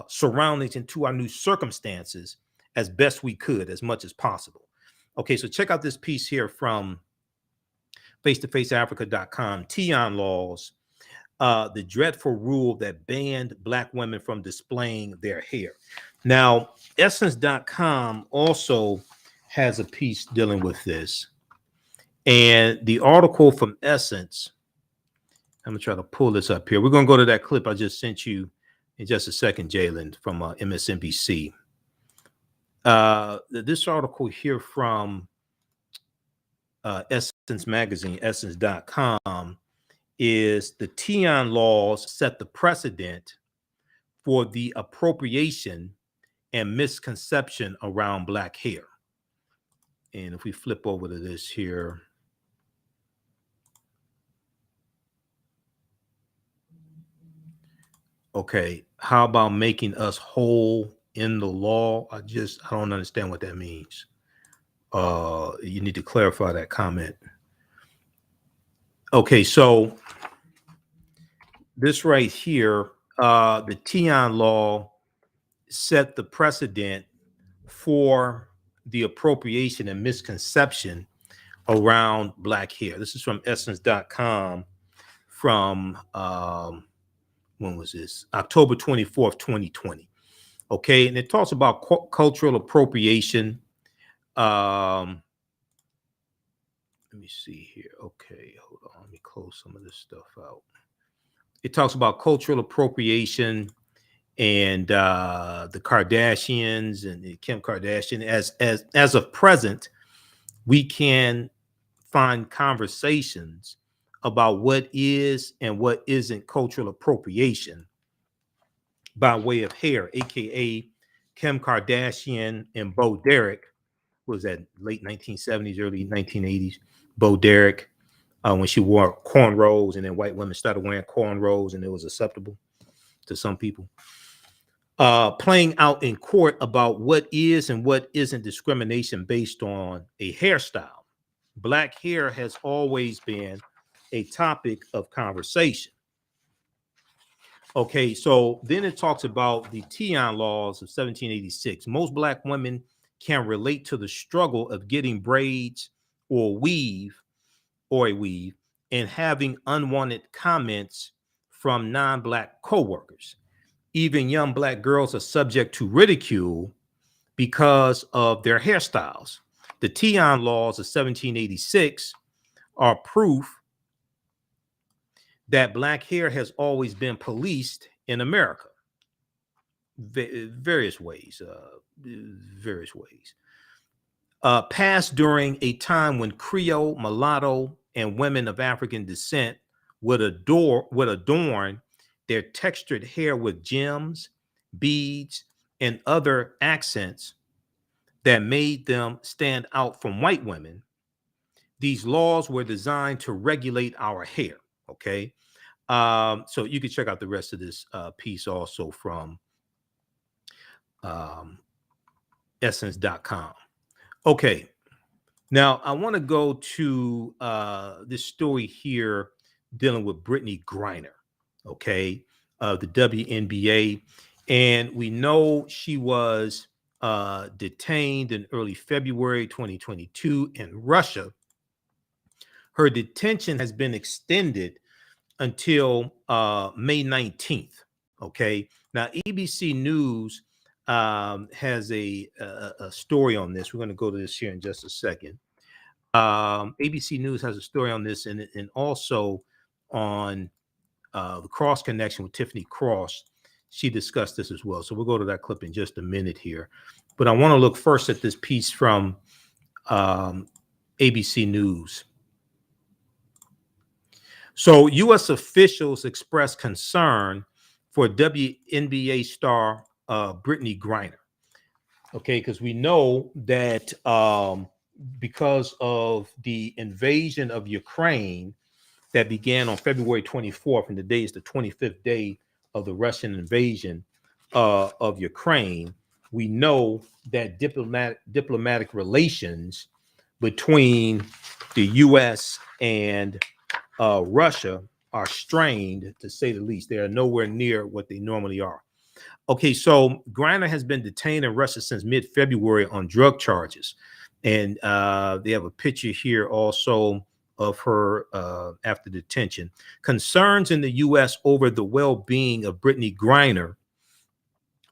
surroundings, into our new circumstances as best we could, as much as possible. Okay, so check out this piece here from face-to-faceafrica.com. Tian Laws, the dreadful rule that banned Black women from displaying their hair. Now, Essence.com also has a piece dealing with this. And the article from Essence, I'm going to try to pull this up here. We're going to go to that clip I just sent you in just a second, Jalen, from MSNBC. This article here from Essence Magazine, Essence.com, is the Tian Laws set the precedent for the appropriation and misconception around Black hair. And if we flip over to this here, okay, how about making us whole in the law? I don't understand what that means. You need to clarify that comment. Okay, so this right here, the Tian Law set the precedent for the appropriation and misconception around Black hair. This is from Essence.com from when was this? October 24th, 2020. Okay, and it talks about cultural appropriation. Let me see here. Okay, hold on. Let me close some of this stuff out. It talks about cultural appropriation and the Kardashians and Kim Kardashian. As of present, we can find conversations about what is and what isn't cultural appropriation by way of hair, aka Kim Kardashian and Bo Derek. Was that late 1970s, early 1980s? Bo Derek, when she wore cornrows, and then white women started wearing cornrows, and it was acceptable to some people. Playing out in court about what is and what isn't discrimination based on a hairstyle. Black hair has always been a topic of conversation. Okay, so then it talks about the Tian Laws of 1786. Most Black women can relate to the struggle of getting braids or a weave, and having unwanted comments from non-Black co-workers. Even young Black girls are subject to ridicule because of their hairstyles. The Tian Laws of 1786 are proof that Black hair has always been policed in America. Various ways. Passed during a time when Creole, mulatto, and women of African descent would adorn their textured hair with gems, beads, and other accents that made them stand out from white women. these laws were designed to regulate our hair. Okay. So you can check out the rest of this piece also from essence.com. Okay. Now I want to go to this story here dealing with Brittney Griner. Okay. The WNBA. And we know she was detained in early February 2022 in Russia. Her detention has been extended until May 19th. Okay. Now, ABC News has a story on this. We're going to go to this here in just a second. ABC News has a story on this, and also on the Cross Connection with Tiffany Cross. She discussed this as well. So we'll go to that clip in just a minute here. But I want to look first at this piece from ABC News. So U.S. officials expressed concern for WNBA star Brittney Griner. Okay, because we know that because of the invasion of Ukraine that began on February 24th, and today is the 25th day of the Russian invasion of Ukraine, we know that diplomatic relations between the U.S. and Russia are strained, to say the least. They are nowhere near what they normally are. Okay, so Griner has been detained in Russia since mid-February on drug charges. And they have a picture here also of her after detention. Concerns in the U.S. over the well-being of Brittney Griner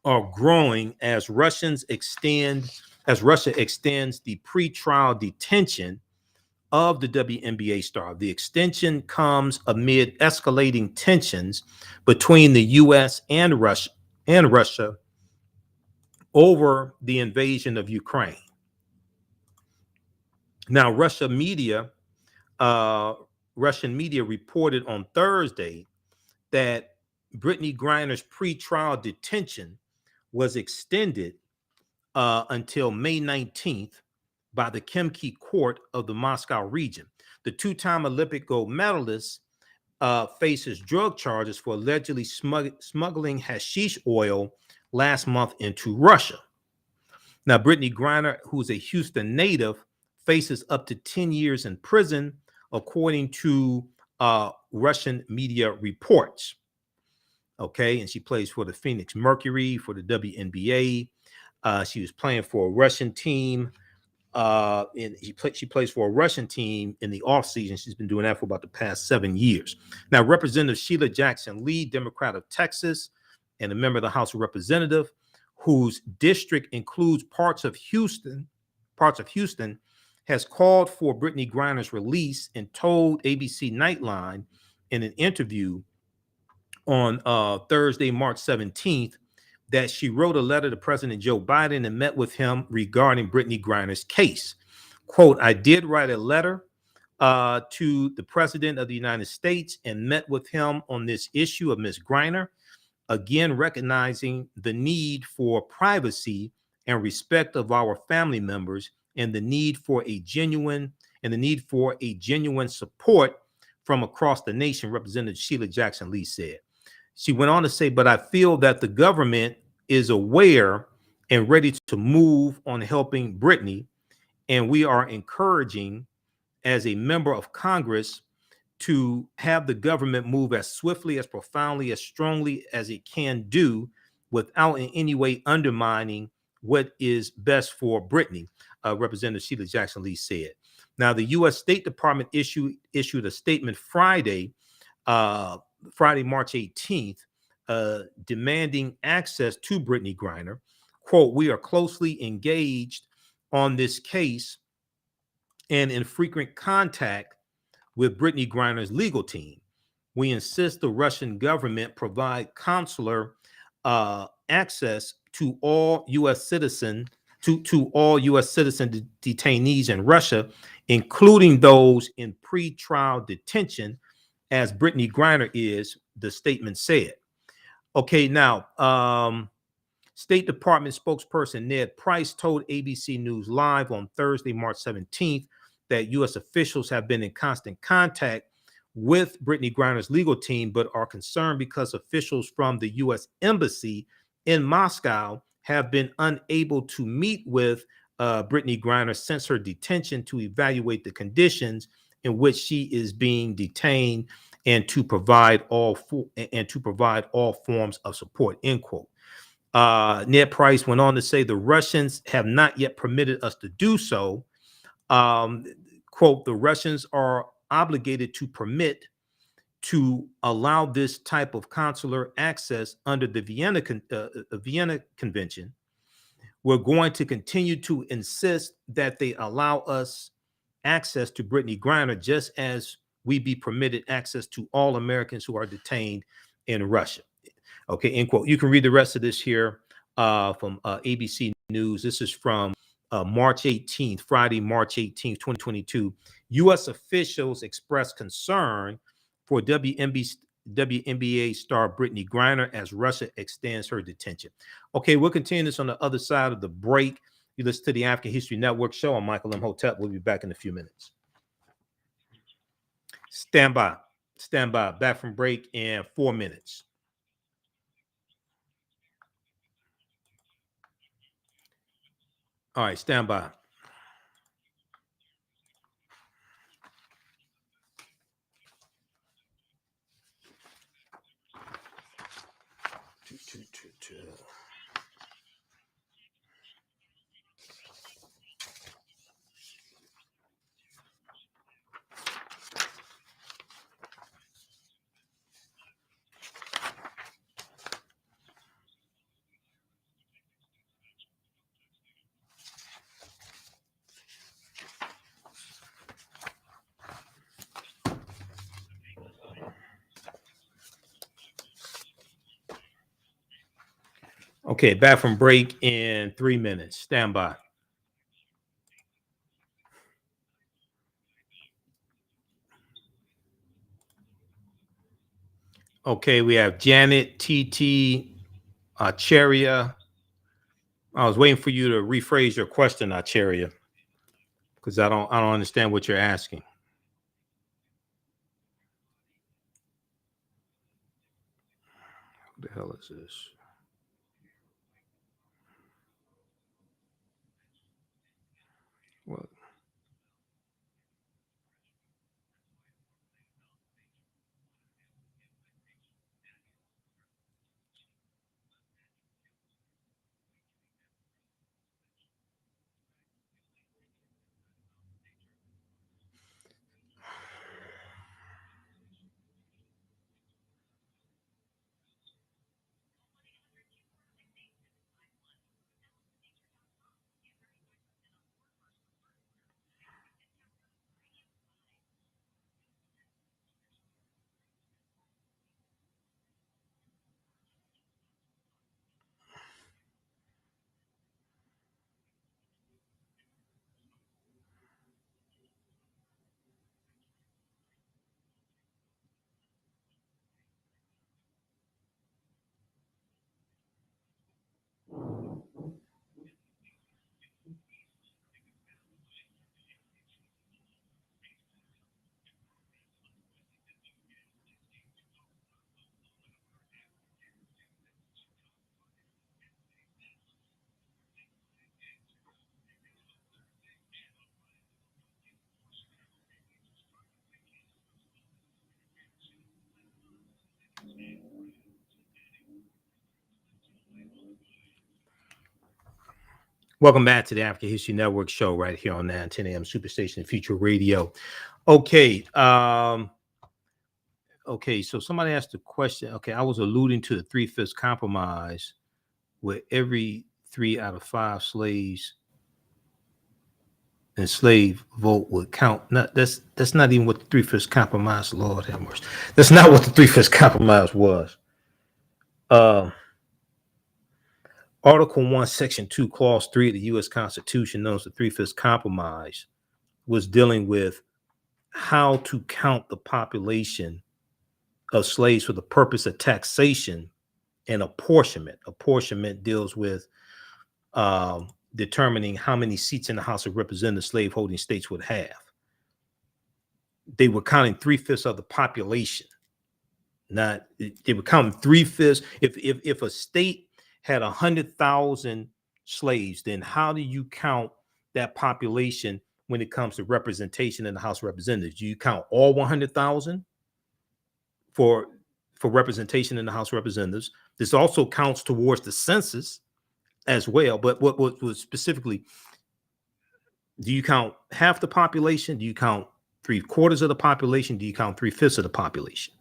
are growing as Russia extends the pre-trial detention of the WNBA star. The extension comes amid escalating tensions between the U.S. and Russia over the invasion of Ukraine. Now, Russian media reported on Thursday that Brittney Griner's pretrial detention was extended until May 19th by the Khimki court of the Moscow region. The two-time Olympic gold medalist faces drug charges for allegedly smuggling hashish oil last month into Russia. Now, Brittney Griner, who's a Houston native, faces up to 10 years in prison, according to Russian media reports. Okay, and she plays for the Phoenix Mercury, for the WNBA. She was playing for a Russian team. And she plays for a Russian team in the offseason. She's been doing that for about the past 7 years. Now, Representative Sheila Jackson Lee, Democrat of Texas, and a member of the House of Representatives, whose district includes parts of Houston, has called for Brittney Griner's release and told ABC Nightline in an interview on Thursday, March 17th, that she wrote a letter to President Joe Biden and met with him regarding Brittney Griner's case. Quote, I did write a letter to the President of the United States and met with him on this issue of Ms. Griner, again recognizing the need for privacy and respect of our family members and the need for a genuine support from across the nation, Representative Sheila Jackson Lee said. She went on to say, but I feel that the government is aware and ready to move on helping Brittney, and we are encouraging, as a member of Congress, to have the government move as swiftly, as profoundly, as strongly as it can do without in any way undermining what is best for Brittney, Representative Sheila Jackson Lee said. Now, the U.S. State Department issued a statement Friday, March 18th, demanding access to Brittney Griner. Quote, we are closely engaged on this case and in frequent contact with Brittney Griner's legal team. We insist the Russian government provide consular access to all U.S. citizen detainees in Russia, including those in pre-trial detention, as Brittney Griner is, the statement said. Okay, now, State Department spokesperson Ned Price told ABC News Live on Thursday, March 17th, that U.S. officials have been in constant contact with Brittney Griner's legal team, but are concerned because officials from the U.S. Embassy in Moscow have been unable to meet with Brittney Griner since her detention to evaluate the conditions in which she is being detained and to provide all forms of support, end quote. Ned Price went on to say the Russians have not yet permitted us to do so. Quote, the Russians are obligated to permit to allow this type of consular access under the Vienna Convention. We're going to continue to insist that they allow us access to Brittney Griner, just as we be permitted access to all Americans who are detained in Russia. Okay, end quote. You can read the rest of this here from ABC News. This is from March 18th, Friday, March 18th, 2022. U.S. officials expressed concern for WNBA star Brittney Griner as Russia extends her detention. Okay, we'll continue this on the other side of the break. You listen to the African History Network show. I'm Michael Imhotep. We'll be back in a few minutes. Stand by. Stand by. Back from break in 4 minutes. All right, stand by. Okay, back from break in 3 minutes. Stand by. Okay, we have Janet, TT, Cheria. I was waiting for you to rephrase your question, Cheria, because I don't understand what you're asking. What the hell is this? What? Welcome back to the African History Network show right here on 910 AM Superstation Future Radio. Okay. Okay, so somebody asked a question. Okay, I was alluding to the 3/5 compromise where every 3 out of 5 slaves enslaved vote would count. That's not even what the 3/5 compromise, Lord have mercy. That's not what the 3/5 compromise was. Article 1, Section 2, Clause 3 of the U.S. Constitution, known as the 3/5 compromise, was dealing with how to count the population of slaves for the purpose of taxation and apportionment. Apportionment deals with determining how many seats in the House of Representatives slaveholding states would have. they were counting 3/5 of the population. Not they were counting 3/5. If a state had 100,000 slaves, then how do you count that population when it comes to representation in the House of Representatives? Do you count all 100,000 for representation in the House of Representatives? This also counts towards the census as well. But what was specifically, do you count half the population? Do you count 3/4 of the population? Do you count 3/5 of the population?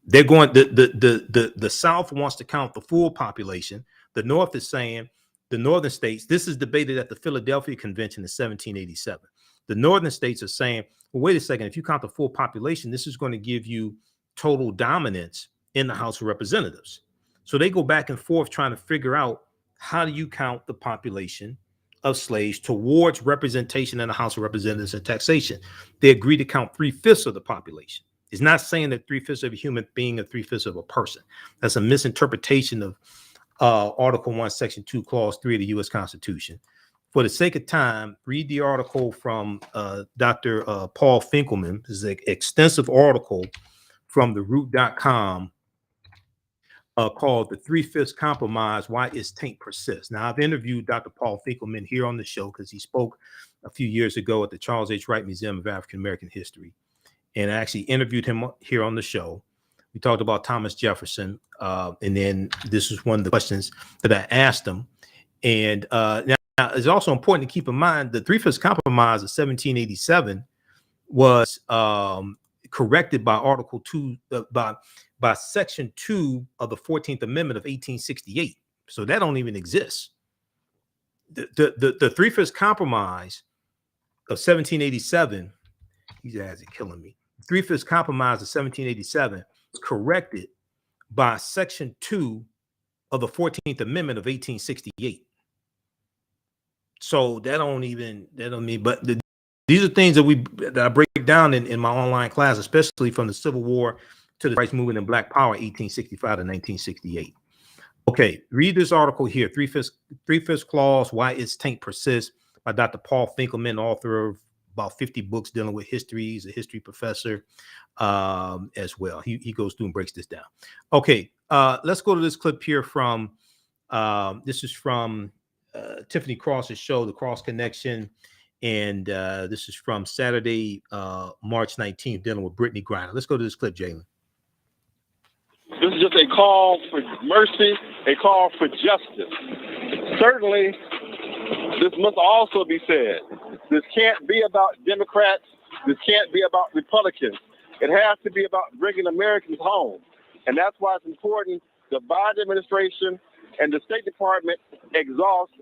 They're going, the South wants to count the full population. The North is saying, the northern states, this is debated at the Philadelphia Convention in 1787. The northern states are saying, well, wait a second, if you count the full population, this is going to give you total dominance in the House of Representatives. So they go back and forth trying to figure out, how do you count the population of slaves towards representation in the House of Representatives and taxation? They agree to count 3/5 of the population. It's not saying that 3/5 of a human being or 3/5 of a person. That's a misinterpretation of Article 1, Section 2, Clause 3 of the U.S. Constitution. For the sake of time, read the article from Dr. Paul Finkelman. This is an extensive article from theroot.com called The 3/5 Compromise, Why Its Taint Persists. Now, I've interviewed Dr. Paul Finkelman here on the show because he spoke a few years ago at the Charles H. Wright Museum of African American History. And I actually interviewed him here on the show. We talked about Thomas Jefferson. And then this is one of the questions that I asked him. And now it's also important to keep in mind the 3/5 Compromise of 1787 was corrected by Article 2, by Section 2 of the 14th Amendment of 1868. So that don't even exist. The 3/5 Compromise of 1787, these guys are killing me. 3/5 Compromise of 1787 was corrected by Section 2 of the 14th Amendment of 1868. So that don't mean, but these are things that I break down in my online class, especially from the Civil War to the rights movement and Black Power, 1865 to 1968. Okay, read this article here, 3/5 Clause, Why Its Taint Persists, by Dr. Paul Finkelman, author of about 50 books dealing with history. He's a history professor as well. He goes through and breaks this down. Okay, let's go to this clip here from, this is from Tiffany Cross's show, The Cross Connection. And this is from Saturday, March 19th, dealing with Brittney Griner. Let's go to this clip, Jalen. This is just a call for mercy, a call for justice. Certainly, this must also be said. This can't be about Democrats. This can't be about Republicans. It has to be about bringing Americans home. And that's why it's important the Biden administration and the State Department exhaust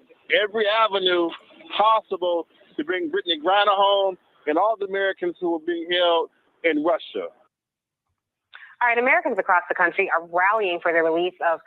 every avenue possible to bring Brittney Griner home and all the Americans who are being held in Russia. All right, Americans across the country are rallying for the release of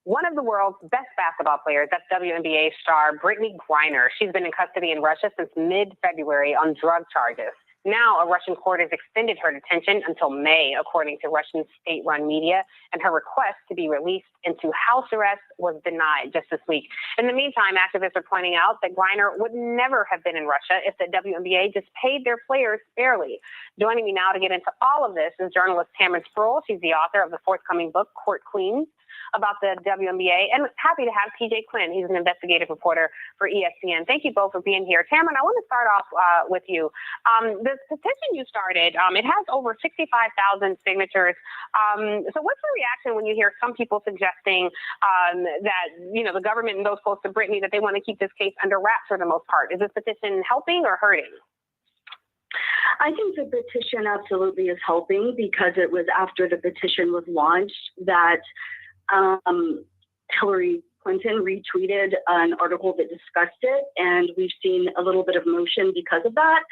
one of the world's best basketball players. That's WNBA star Brittney Griner. She's been in custody in Russia since mid-February on drug charges. Now, a Russian court has extended her detention until May, according to Russian state-run media, and her request to be released into house arrest was denied just this week. In the meantime, activists are pointing out that Griner would never have been in Russia if the WNBA just paid their players fairly. Joining me now to get into all of this is journalist Tamron Sproul. She's the author of the forthcoming book, Court Queens, about the WNBA, and happy to have TJ Quinn. He's an investigative reporter for ESPN. Thank you both for being here. Tamron, I want to start off with you. This petition you started, it has over 65,000 signatures. So what's the reaction when you hear some people suggesting that, you know, the government and those close to Brittney, that they want to keep this case under wraps for the most part? Is this petition helping or hurting? I think the petition absolutely is helping, because it was after the petition was launched that Hillary Clinton retweeted an article that discussed it, and we've seen a little bit of motion because of that.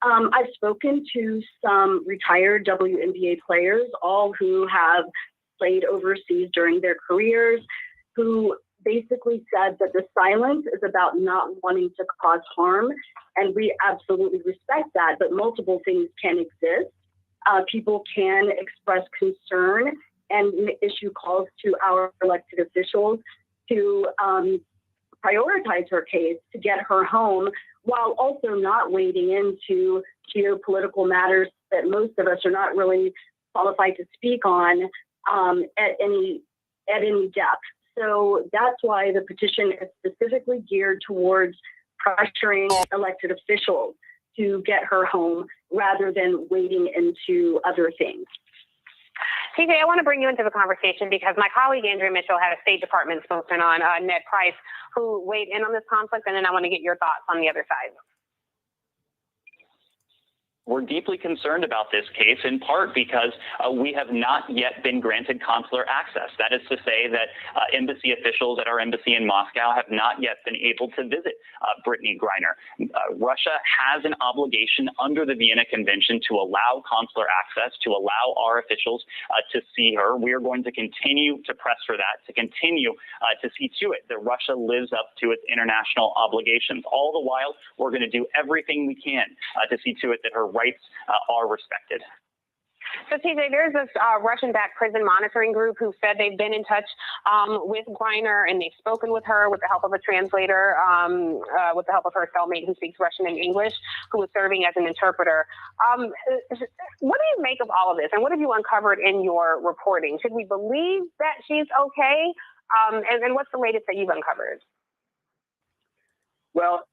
I've spoken to some retired WNBA players, all who have played overseas during their careers, who basically said that the silence is about not wanting to cause harm, and we absolutely respect that, but multiple things can exist. People can express concern and issue calls to our elected officials to prioritize her case to get her home while also not wading into geopolitical matters that most of us are not really qualified to speak on at any depth. So that's why the petition is specifically geared towards pressuring elected officials to get her home rather than wading into other things. TJ, I want to bring you into the conversation because my colleague Andrea Mitchell had a State Department spokesman on, Ned Price, who weighed in on this conflict, and then I want to get your thoughts on the other side. We're deeply concerned about this case, in part because we have not yet been granted consular access. That is to say that embassy officials at our embassy in Moscow have not yet been able to visit Brittney Griner. Russia has an obligation under the Vienna Convention to allow consular access, to allow our officials to see her. We are going to continue to press for that, to continue to see to it that Russia lives up to its international obligations. All the while, we're going to do everything we can to see to it that her rights are respected. So, TJ, there's this Russian-backed prison monitoring group who said they've been in touch with Griner and they've spoken with her with the help of a translator, with the help of her cellmate who speaks Russian and English, who was serving as an interpreter. What do you make of all of this, and what have you uncovered in your reporting? Should we believe that she's okay? And what's the latest that you've uncovered? Well,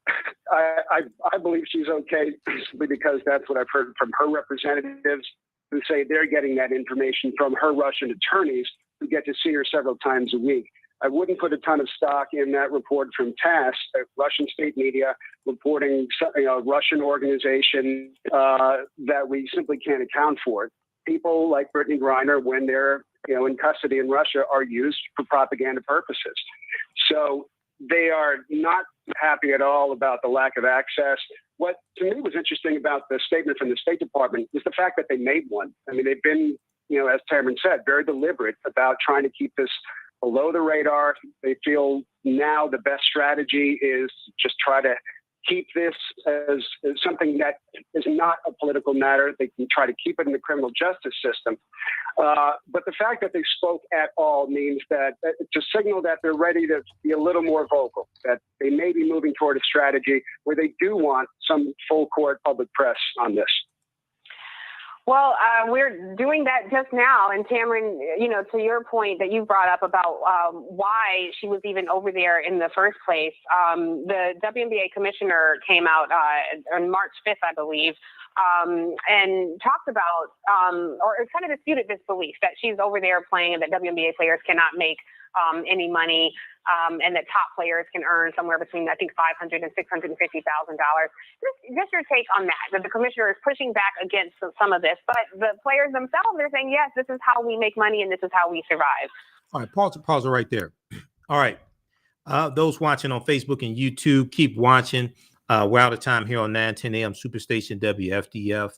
I believe she's okay simply because that's what I've heard from her representatives who say they're getting that information from her Russian attorneys who get to see her several times a week. I wouldn't put a ton of stock in that report from TASS, Russian state media, reporting a Russian organization that we simply can't account for. People like Brittney Griner, when they're in custody in Russia, are used for propaganda purposes. So they are not happy at all about the lack of access. What to me was interesting about the statement from the State Department is the fact that they made one. I mean, they've been, as Tamron said, very deliberate about trying to keep this below the radar. They feel now the best strategy is just try to keep this as something that is not a political matter. They can try to keep it in the criminal justice system. But the fact that they spoke at all means that it's a signal that they're ready to be a little more vocal, that they may be moving toward a strategy where they do want some full court public press on this. Well, we're doing that just now. And Tamron, to your point that you brought up about why she was even over there in the first place, the WNBA commissioner came out on March 5th, I believe, and talked about, or kind of disputed this belief that she's over there playing and that WNBA players cannot make any money, and that top players can earn somewhere between, I think, $500,000 and $650,000. Just your take on that the commissioner is pushing back against some of this, but the players themselves, they're saying, yes, this is how we make money and this is how we survive. All right, pause it right there. All right, those watching on Facebook and YouTube, keep watching. We're out of time here on 910 AM Superstation WFDF.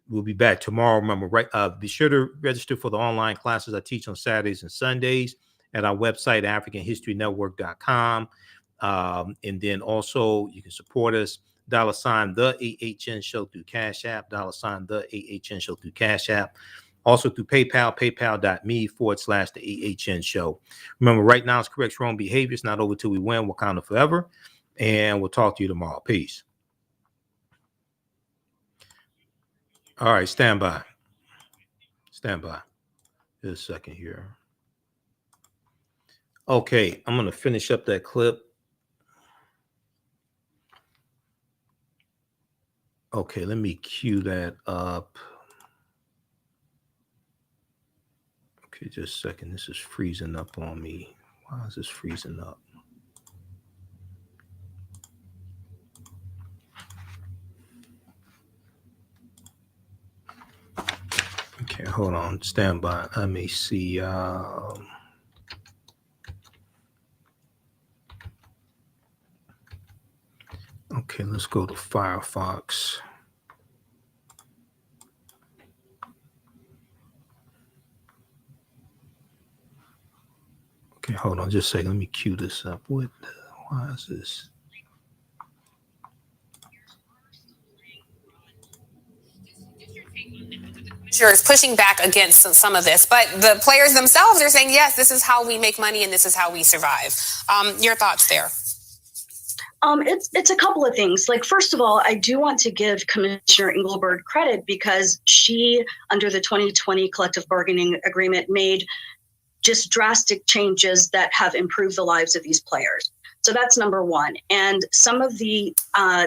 We'll be back tomorrow. Remember, be sure to register for the online classes I teach on Saturdays and Sundays at our website, AfricanHistoryNetwork.com. And then also you can support us, $ the AHN Show through Cash App, $ the AHN Show through Cash App. Also through PayPal, paypal.me/the AHN Show. Remember, right now it's correct wrong behavior. It's not over till we win. Wakanda forever. And we'll talk to you tomorrow. Peace. All right, stand by. Stand by. Just a second here. Okay, I'm going to finish up that clip. Okay, let me cue that up. Okay, just a second. This is freezing up on me. Why is this freezing up? Okay, hold on. Stand by. Let me see. Okay, let's go to Firefox. Okay, hold on. Just a second. Let me cue this up. Why is this? is pushing back against some of this, but the players themselves are saying, yes, this is how we make money and this is how we survive. Your thoughts there? It's a couple of things. Like, first of all, I do want to give Commissioner Engelberg credit because she, under the 2020 collective bargaining agreement, made just drastic changes that have improved the lives of these players. So that's number one. And some of the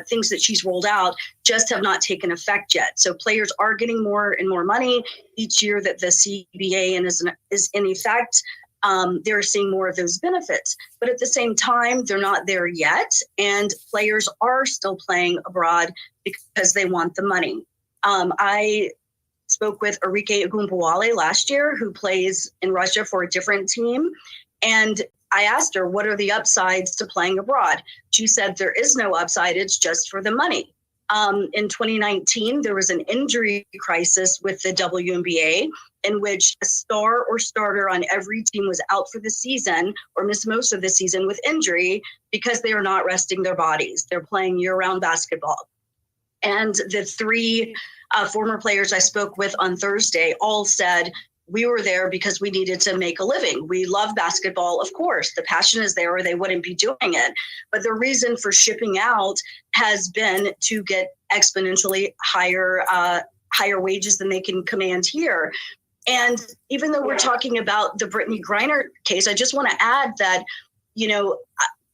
things that she's rolled out just have not taken effect yet. So players are getting more and more money each year that the CBA is in effect. They're seeing more of those benefits. But at the same time, they're not there yet. And players are still playing abroad because they want the money. I spoke with Enrique Agumbawale last year, who plays in Russia for a different team. And I asked her, what are the upsides to playing abroad? She said, there is no upside. It's just for the money. In 2019, there was an injury crisis with the WNBA in which a star or starter on every team was out for the season or missed most of the season with injury because they are not resting their bodies. They're playing year-round basketball. And the three former players I spoke with on Thursday all said, we were there because we needed to make a living. We love basketball, of course. The passion is there or they wouldn't be doing it. But the reason for shipping out has been to get exponentially higher wages than they can command here. And even though we're talking about the Brittney Griner case, I just want to add that, you know,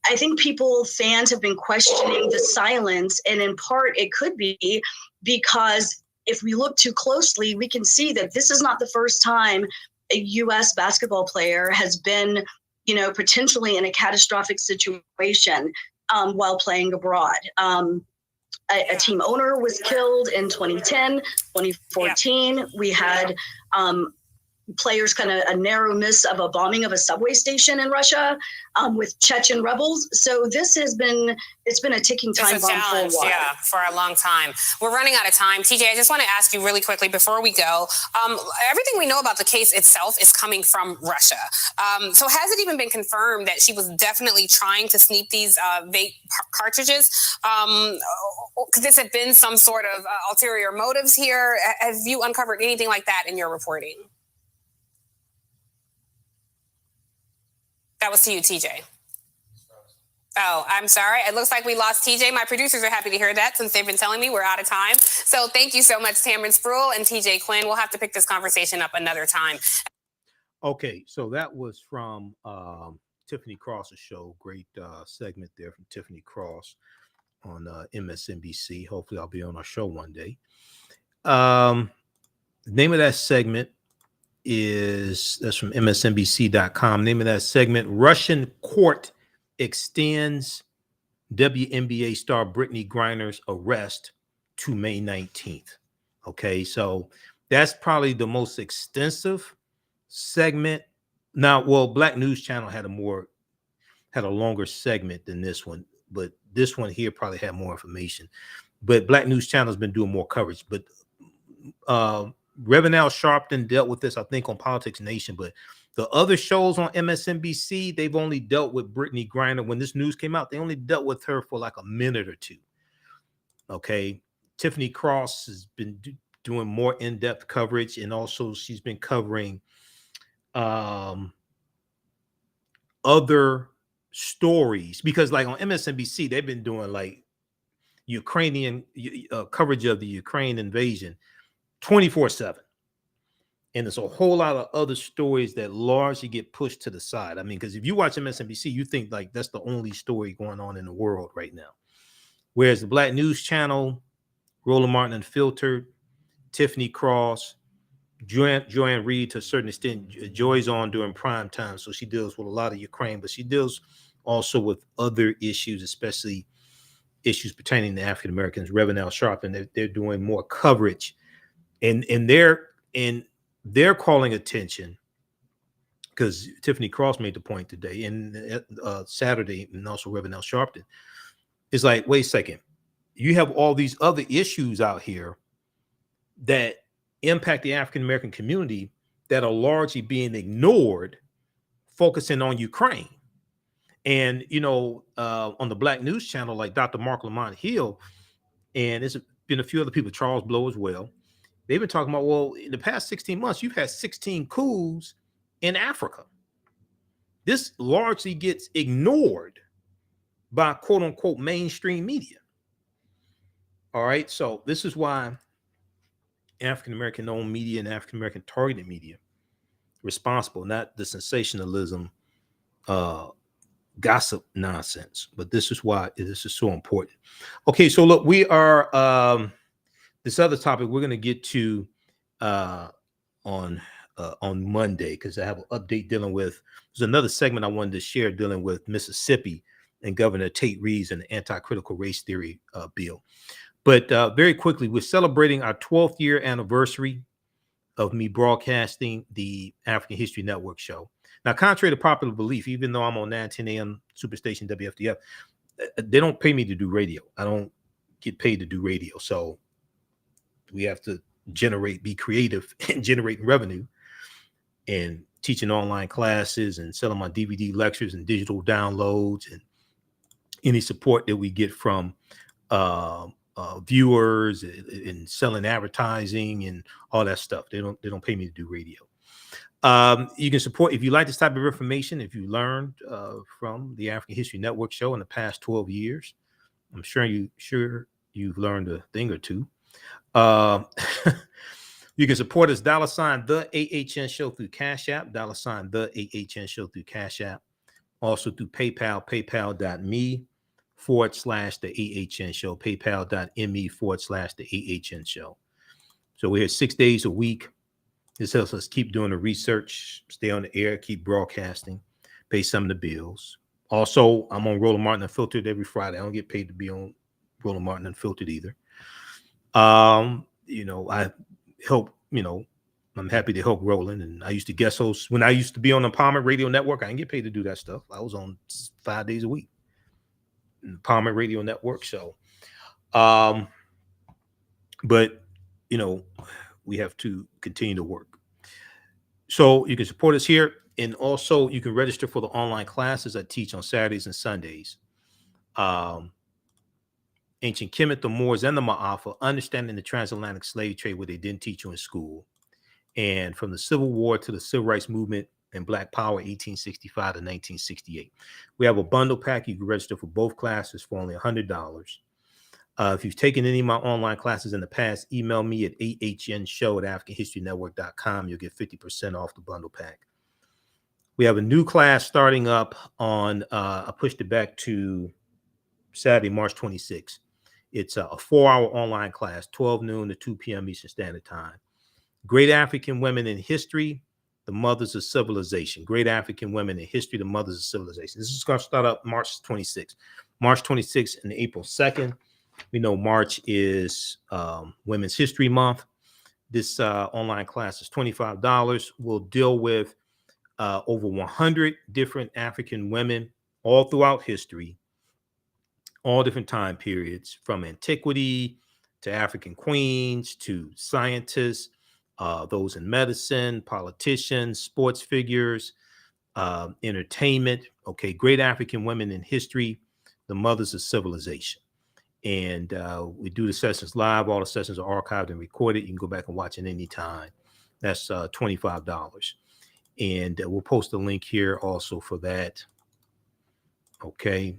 I think fans have been questioning the silence. And in part, it could be because if we look too closely, we can see that this is not the first time a U.S. basketball player has been, you know, potentially in a catastrophic situation while playing abroad. A team owner was killed in 2010, 2014. We had players kind of a narrow miss of a bombing of a subway station in Russia with Chechen rebels. So it's been a ticking time bomb for a while. Yeah, for a long time. We're running out of time. TJ, I just want to ask you really quickly before we go. Everything we know about the case itself is coming from Russia. So has it even been confirmed that she was definitely trying to sneak these vape cartridges? Could this have been some sort of ulterior motives here? Have you uncovered anything like that in your reporting? That was to you, TJ. Oh, I'm sorry. It looks like we lost TJ. My producers are happy to hear that since they've been telling me we're out of time. So thank you so much, Tamron Spruill and TJ Quinn. We'll have to pick this conversation up another time. Okay, so that was from Tiffany Cross's show. Great segment there from Tiffany Cross on MSNBC. Hopefully I'll be on our show one day. The name of that segment that's from MSNBC.com. Name of that segment, Russian court extends WNBA star Brittney Griner's arrest to May 19th. Okay, so that's probably the most extensive segment. Now, well, Black News Channel had a longer segment than this one, but this one here probably had more information. But Black News Channel has been doing more coverage. But Vernal Sharpton dealt with this, I think, on Politics Nation, but the other shows on MSNBC, they've only dealt with Brittney Griner. When this news came out, they only dealt with her for like a minute or two. Okay. Tiffany Cross has been doing more in-depth coverage, and also she's been covering other stories, because like on MSNBC, they've been doing like Ukrainian coverage of the Ukraine invasion 24/7. And there's a whole lot of other stories that largely get pushed to the side. I mean, because if you watch MSNBC, you think like that's the only story going on in the world right now. Whereas the Black News Channel, Roland Martin Unfiltered, Tiffany Cross, Joanne Reed to a certain extent, Joy's on during prime time. So she deals with a lot of Ukraine, but she deals also with other issues, especially issues pertaining to African Americans. Vernal Sharpton, they're doing more coverage. And they're calling attention, because Tiffany Cross made the point today and Saturday, and also Vernal Sharpton. It's like, wait a second, you have all these other issues out here that impact the African American community that are largely being ignored, focusing on Ukraine. And you know, on the Black News Channel, like Dr. Mark Lamont Hill, and there's been a few other people, Charles Blow as well. They've been talking about, well, in the past 16 months, you've had 16 coups in Africa. This largely gets ignored by quote unquote mainstream media. All right. So this is why African American owned media and African American targeted media responsible, not the sensationalism, gossip nonsense. But this is why this is so important. Okay. So look, we are this other topic we're going to get to on Monday, because I have an update dealing with, there's another segment I wanted to share dealing with Mississippi and Governor Tate Reeves and the anti-critical race theory bill. But very quickly, we're celebrating our 12th year anniversary of me broadcasting the African History Network show. Now, contrary to popular belief, even though I'm on 910 AM Superstation WFDF, they don't pay me to do radio. I don't get paid to do radio. So we have to be creative and generate revenue, and teaching online classes and selling my DVD lectures and digital downloads and any support that we get from viewers and selling advertising and all that stuff. They don't pay me to do radio. You can support if you like this type of information. If you learned from the African History Network show in the past 12 years, I'm sure you've learned a thing or two. You can support us $ the AHN show through Cash App, $ the AHN show through Cash App, also through PayPal, paypal.me/the AHN show, paypal.me/the AHN show. So we're here 6 days a week. This helps us keep doing the research, stay on the air, keep broadcasting, pay some of the bills. Also, I'm on Roland Martin Unfiltered every Friday. I don't get paid to be on Roland Martin Unfiltered either. I help, I'm happy to help Roland. And I used to guest host when I used to be on the Empowerment Radio Network. I didn't get paid to do that stuff. I was on 5 days a week, Empowerment Radio Network. So, but, we have to continue to work. So you can support us here. And also you can register for the online classes I teach on Saturdays and Sundays. Ancient Kemet, the Moors, and the Maafa, understanding the transatlantic slave trade, what they didn't teach you in school. And from the Civil War to the Civil Rights Movement and Black Power, 1865 to 1968. We have a bundle pack. You can register for both classes for only $100. If you've taken any of my online classes in the past, email me at ahnshow@africanhistorynetwork.com. You'll get 50% off the bundle pack. We have a new class starting up on, I pushed it back to Saturday, March 26th. It's a 4-hour online class, 12 noon to 2 p.m. Eastern Standard Time. Great African Women in History, the Mothers of Civilization. Great African Women in History, the Mothers of Civilization. This is going to start up March 26th. March 26th and April 2nd. We know March is Women's History Month. This online class is $25. We'll deal with over 100 different African women all throughout history, all different time periods, from antiquity to African queens to scientists, those in medicine, politicians, sports figures, entertainment. Okay, great African women in history, the mothers of civilization. And we do the sessions live. All the sessions are archived and recorded. You can go back and watch it anytime. That's $25. And we'll post a link here also for that. Okay.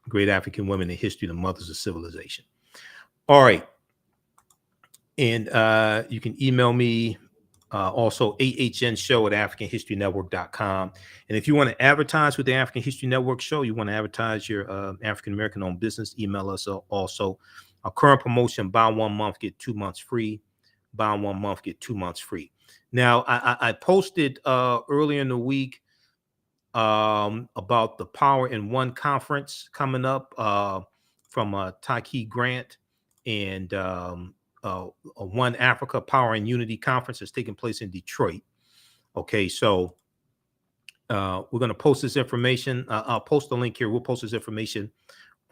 Great African Women in History, the Mothers of Civilization. All right. And you can email me also ahnshow@africanhistorynetwork.com. And if you want to advertise with the African History Network show, you want to advertise your African American owned business, email us also. Our current promotion, buy 1 month, get 2 months free. Buy 1 month, get 2 months free. Now, I posted earlier in the week about the Power in One conference coming up from Taki Grant and One Africa Power and Unity conference is taking place in Detroit. Okay, so we're going to post this information. I'll post the link here. We'll post this information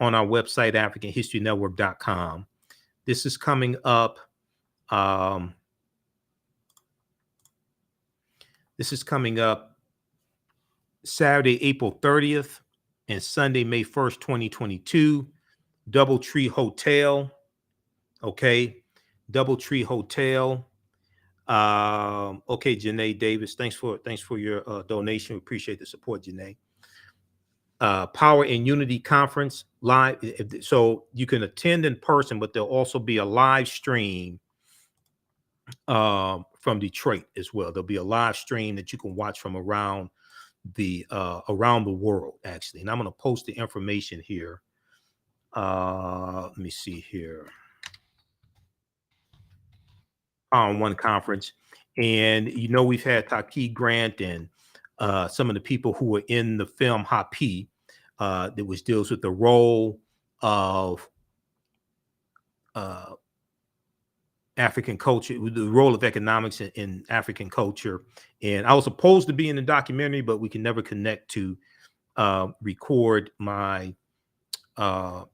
on our website, africanhistorynetwork.com. This is coming up. This is coming up Saturday, April 30th and Sunday, May 1st, 2022, Doubletree Hotel. Okay. Doubletree Hotel. Okay, Janae Davis, thanks for your donation. We appreciate the support, Janae. Power and Unity Conference live. So you can attend in person, but there'll also be a live stream from Detroit as well. There'll be a live stream that you can watch from around the world, actually. And I'm going to post the information here. Let me see here. On one conference, and we've had Taki Grant and some of the people who were in the film Happy, that which deals with the role of African culture, the role of economics in African culture. And I was supposed to be in the documentary, but we can never connect to record my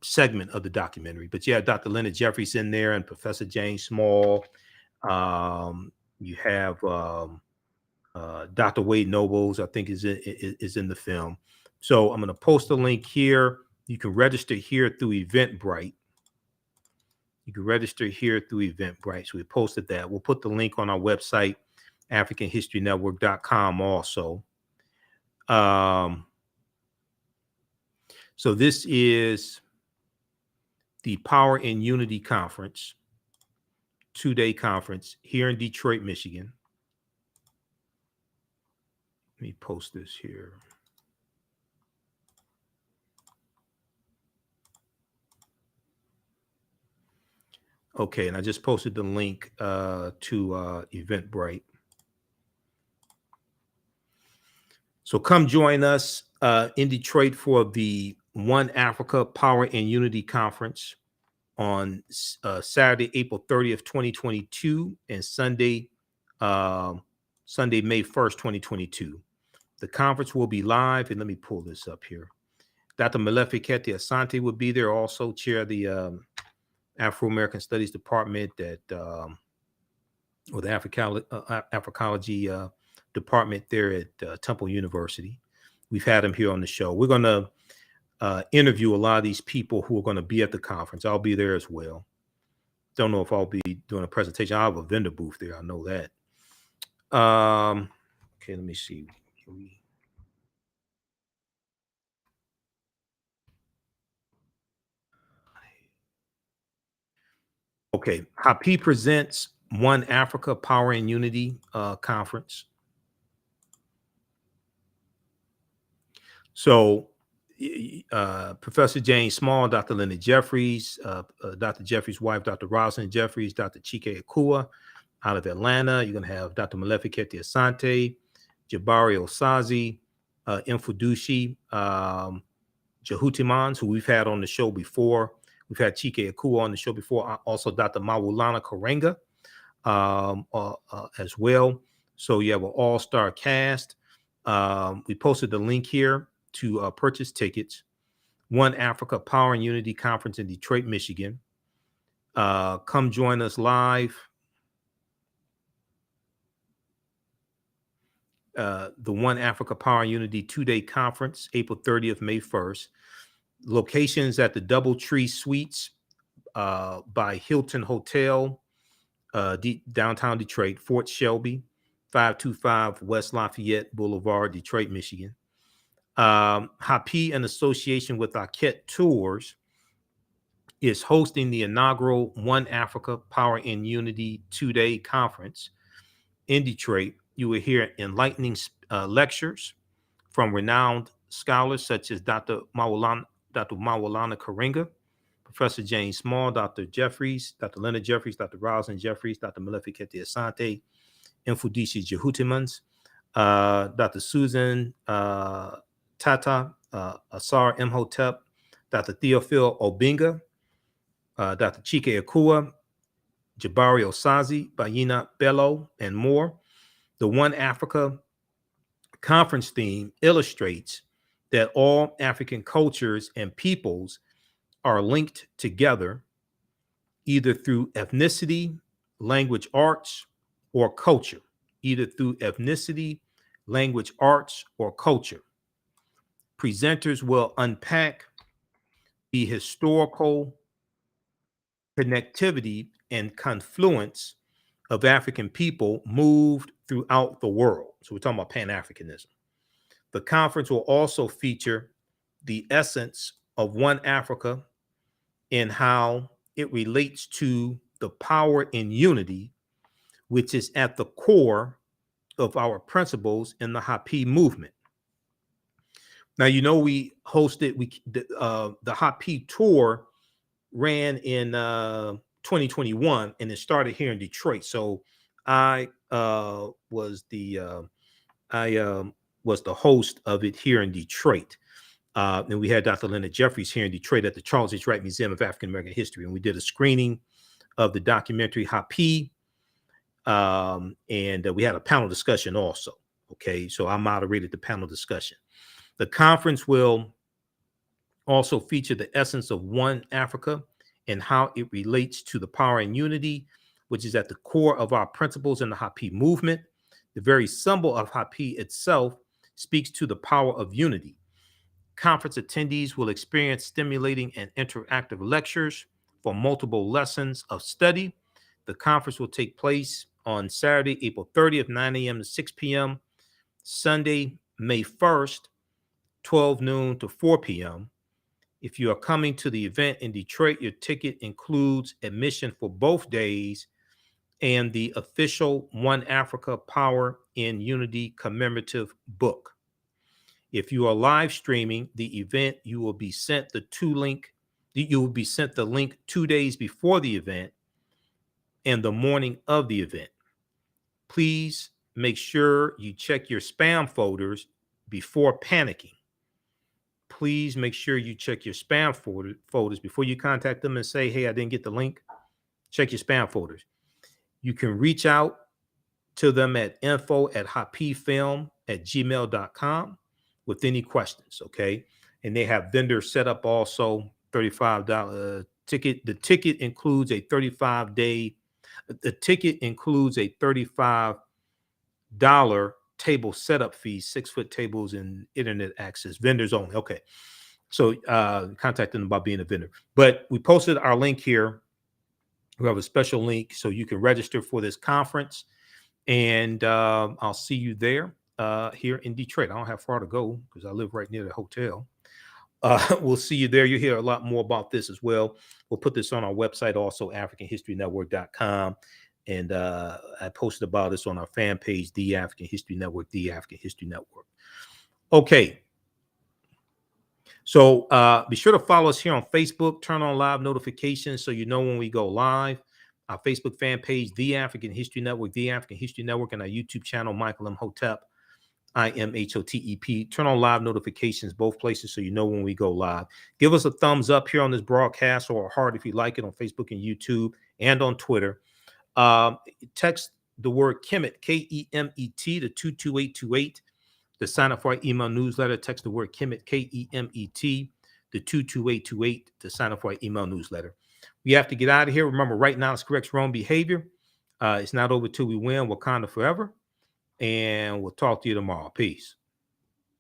segment of the documentary. But yeah, Dr. Leonard Jeffries in there and Professor James Small. You have Dr. Wade Nobles, I think is in the film. So I'm going to post a link here. You can register here through Eventbrite. So we posted that. We'll put the link on our website, AfricanHistoryNetwork.com also. So this is the Power and Unity Conference, 2-day conference here in Detroit, Michigan. Let me post this here. Okay, and I just posted the link to Eventbrite. So come join us in Detroit for the One Africa Power and Unity Conference on Saturday, April 30th, 2022, and Sunday, May 1st, 2022. The conference will be live, and let me pull this up here. Dr. Malefikete Asante will be there, also chair of the Afro-American Studies Department or the Africology department there at Temple University. We've had him here on the show. We're going to interview a lot of these people who are going to be at the conference. I'll be there as well. Don't know if I'll be doing a presentation. I have a vendor booth there. I know that. Okay, let me see. Okay, Happy presents One Africa Power and Unity Conference. So Professor James Small, Dr. Leonard Jeffries, Dr. Jeffries' wife, Dr. Rosalind Jeffries, Dr. Chike Akua out of Atlanta. You're going to have Dr. Malefikete Asante, Jabari Osazi, Mfudushi, Jehutimans, who we've had on the show before. We've had Chike Akua on the show before. Also, Dr. Mawulana Karenga as well. So you have an all-star cast. We posted the link here to purchase tickets. One Africa Power and Unity Conference in Detroit, Michigan. Come join us live. The One Africa Power and Unity 2-day conference, April 30th, May 1st. Locations at the Doubletree Suites by Hilton Hotel, downtown Detroit, Fort Shelby, 525 West Lafayette Boulevard, Detroit, Michigan. Happy, in association with Arquette Tours, is hosting the inaugural One Africa Power and Unity 2-day conference in Detroit. You will hear enlightening lectures from renowned scholars such as Dr. Mawulana Karenga, Professor James Small, Dr. Jeffries, Dr. Leonard Jeffries, Dr. Rosalind Jeffries, Dr. Malefikete Asante, Mfudushi Jehutimans, Dr. Susan Tata, Asar Imhotep, Dr. Theophil Obinga, Dr. Chike Akua, Jabari Osazi, Bayina Bello, and more. The One Africa conference theme illustrates that all African cultures and peoples are linked together either through ethnicity, language, arts, or culture. Either through ethnicity, language, arts, or culture. Presenters will unpack the historical connectivity and confluence of African people moved throughout the world. So we're talking about Pan-Africanism. The conference will also feature the essence of one Africa and how it relates to the power in unity, which is at the core of our principles in the Hapi movement. Now, you know, we hosted the Hapi tour ran in 2021, and it started here in Detroit. So I was the host of it here in Detroit. And we had Dr. Leonard Jeffries here in Detroit at the Charles H. Wright Museum of African American History. And we did a screening of the documentary Hapi. And we had a panel discussion also. Okay, so I moderated the panel discussion. The conference will also feature the essence of one Africa and how it relates to the power and unity, which is at the core of our principles in the Hapi movement. The very symbol of Hapi itself speaks to the power of unity. Conference attendees will experience stimulating and interactive lectures for multiple lessons of study. The conference will take place on Saturday, April 30th, 9 a.m. to 6 p.m., Sunday, May 1st, 12 noon to 4 p.m. If you are coming to the event in Detroit, your ticket includes admission for both days and the official One Africa Power in Unity commemorative book. If you are live streaming the event, you will be sent the link 2 days before the event and the morning of the event. Please make sure you check your spam folders before panicking. Please make sure you check your spam folders before you contact them and say, hey, I didn't get the link. Check your spam folders. You can reach out to them at info@hapifilm@gmail.com with any questions, okay? And they have vendors set up also, $35 ticket. The ticket includes a $35 table setup fee, 6-foot tables and internet access, vendors only. Okay. So contact them about being a vendor. But we posted our link here. We have a special link so you can register for this conference. And I'll see you there here in Detroit. I don't have far to go because I live right near the hotel. We'll see you there. You'll hear a lot more about this as well. We'll put this on our website also, AfricanHistoryNetwork.com. And I posted about this on our fan page, The African History Network, The African History Network. Okay. So be sure to follow us here on Facebook. Turn on live notifications so you know when we go live. Our Facebook fan page, The African History Network, The African History Network, and our YouTube channel, Michael Imhotep, Imhotep. Turn on live notifications both places so you know when we go live. Give us a thumbs up here on this broadcast or a heart if you like it on Facebook and YouTube and on Twitter. Text the word Kemet, Kemet, to 22828 to sign up for our email newsletter. Text the word Kemet, Kemet, to 22828 to sign up for our email newsletter. We have to get out of here. Remember, right now it's correct wrong behavior. It's not over till we win. Wakanda forever. And we'll talk to you tomorrow. Peace.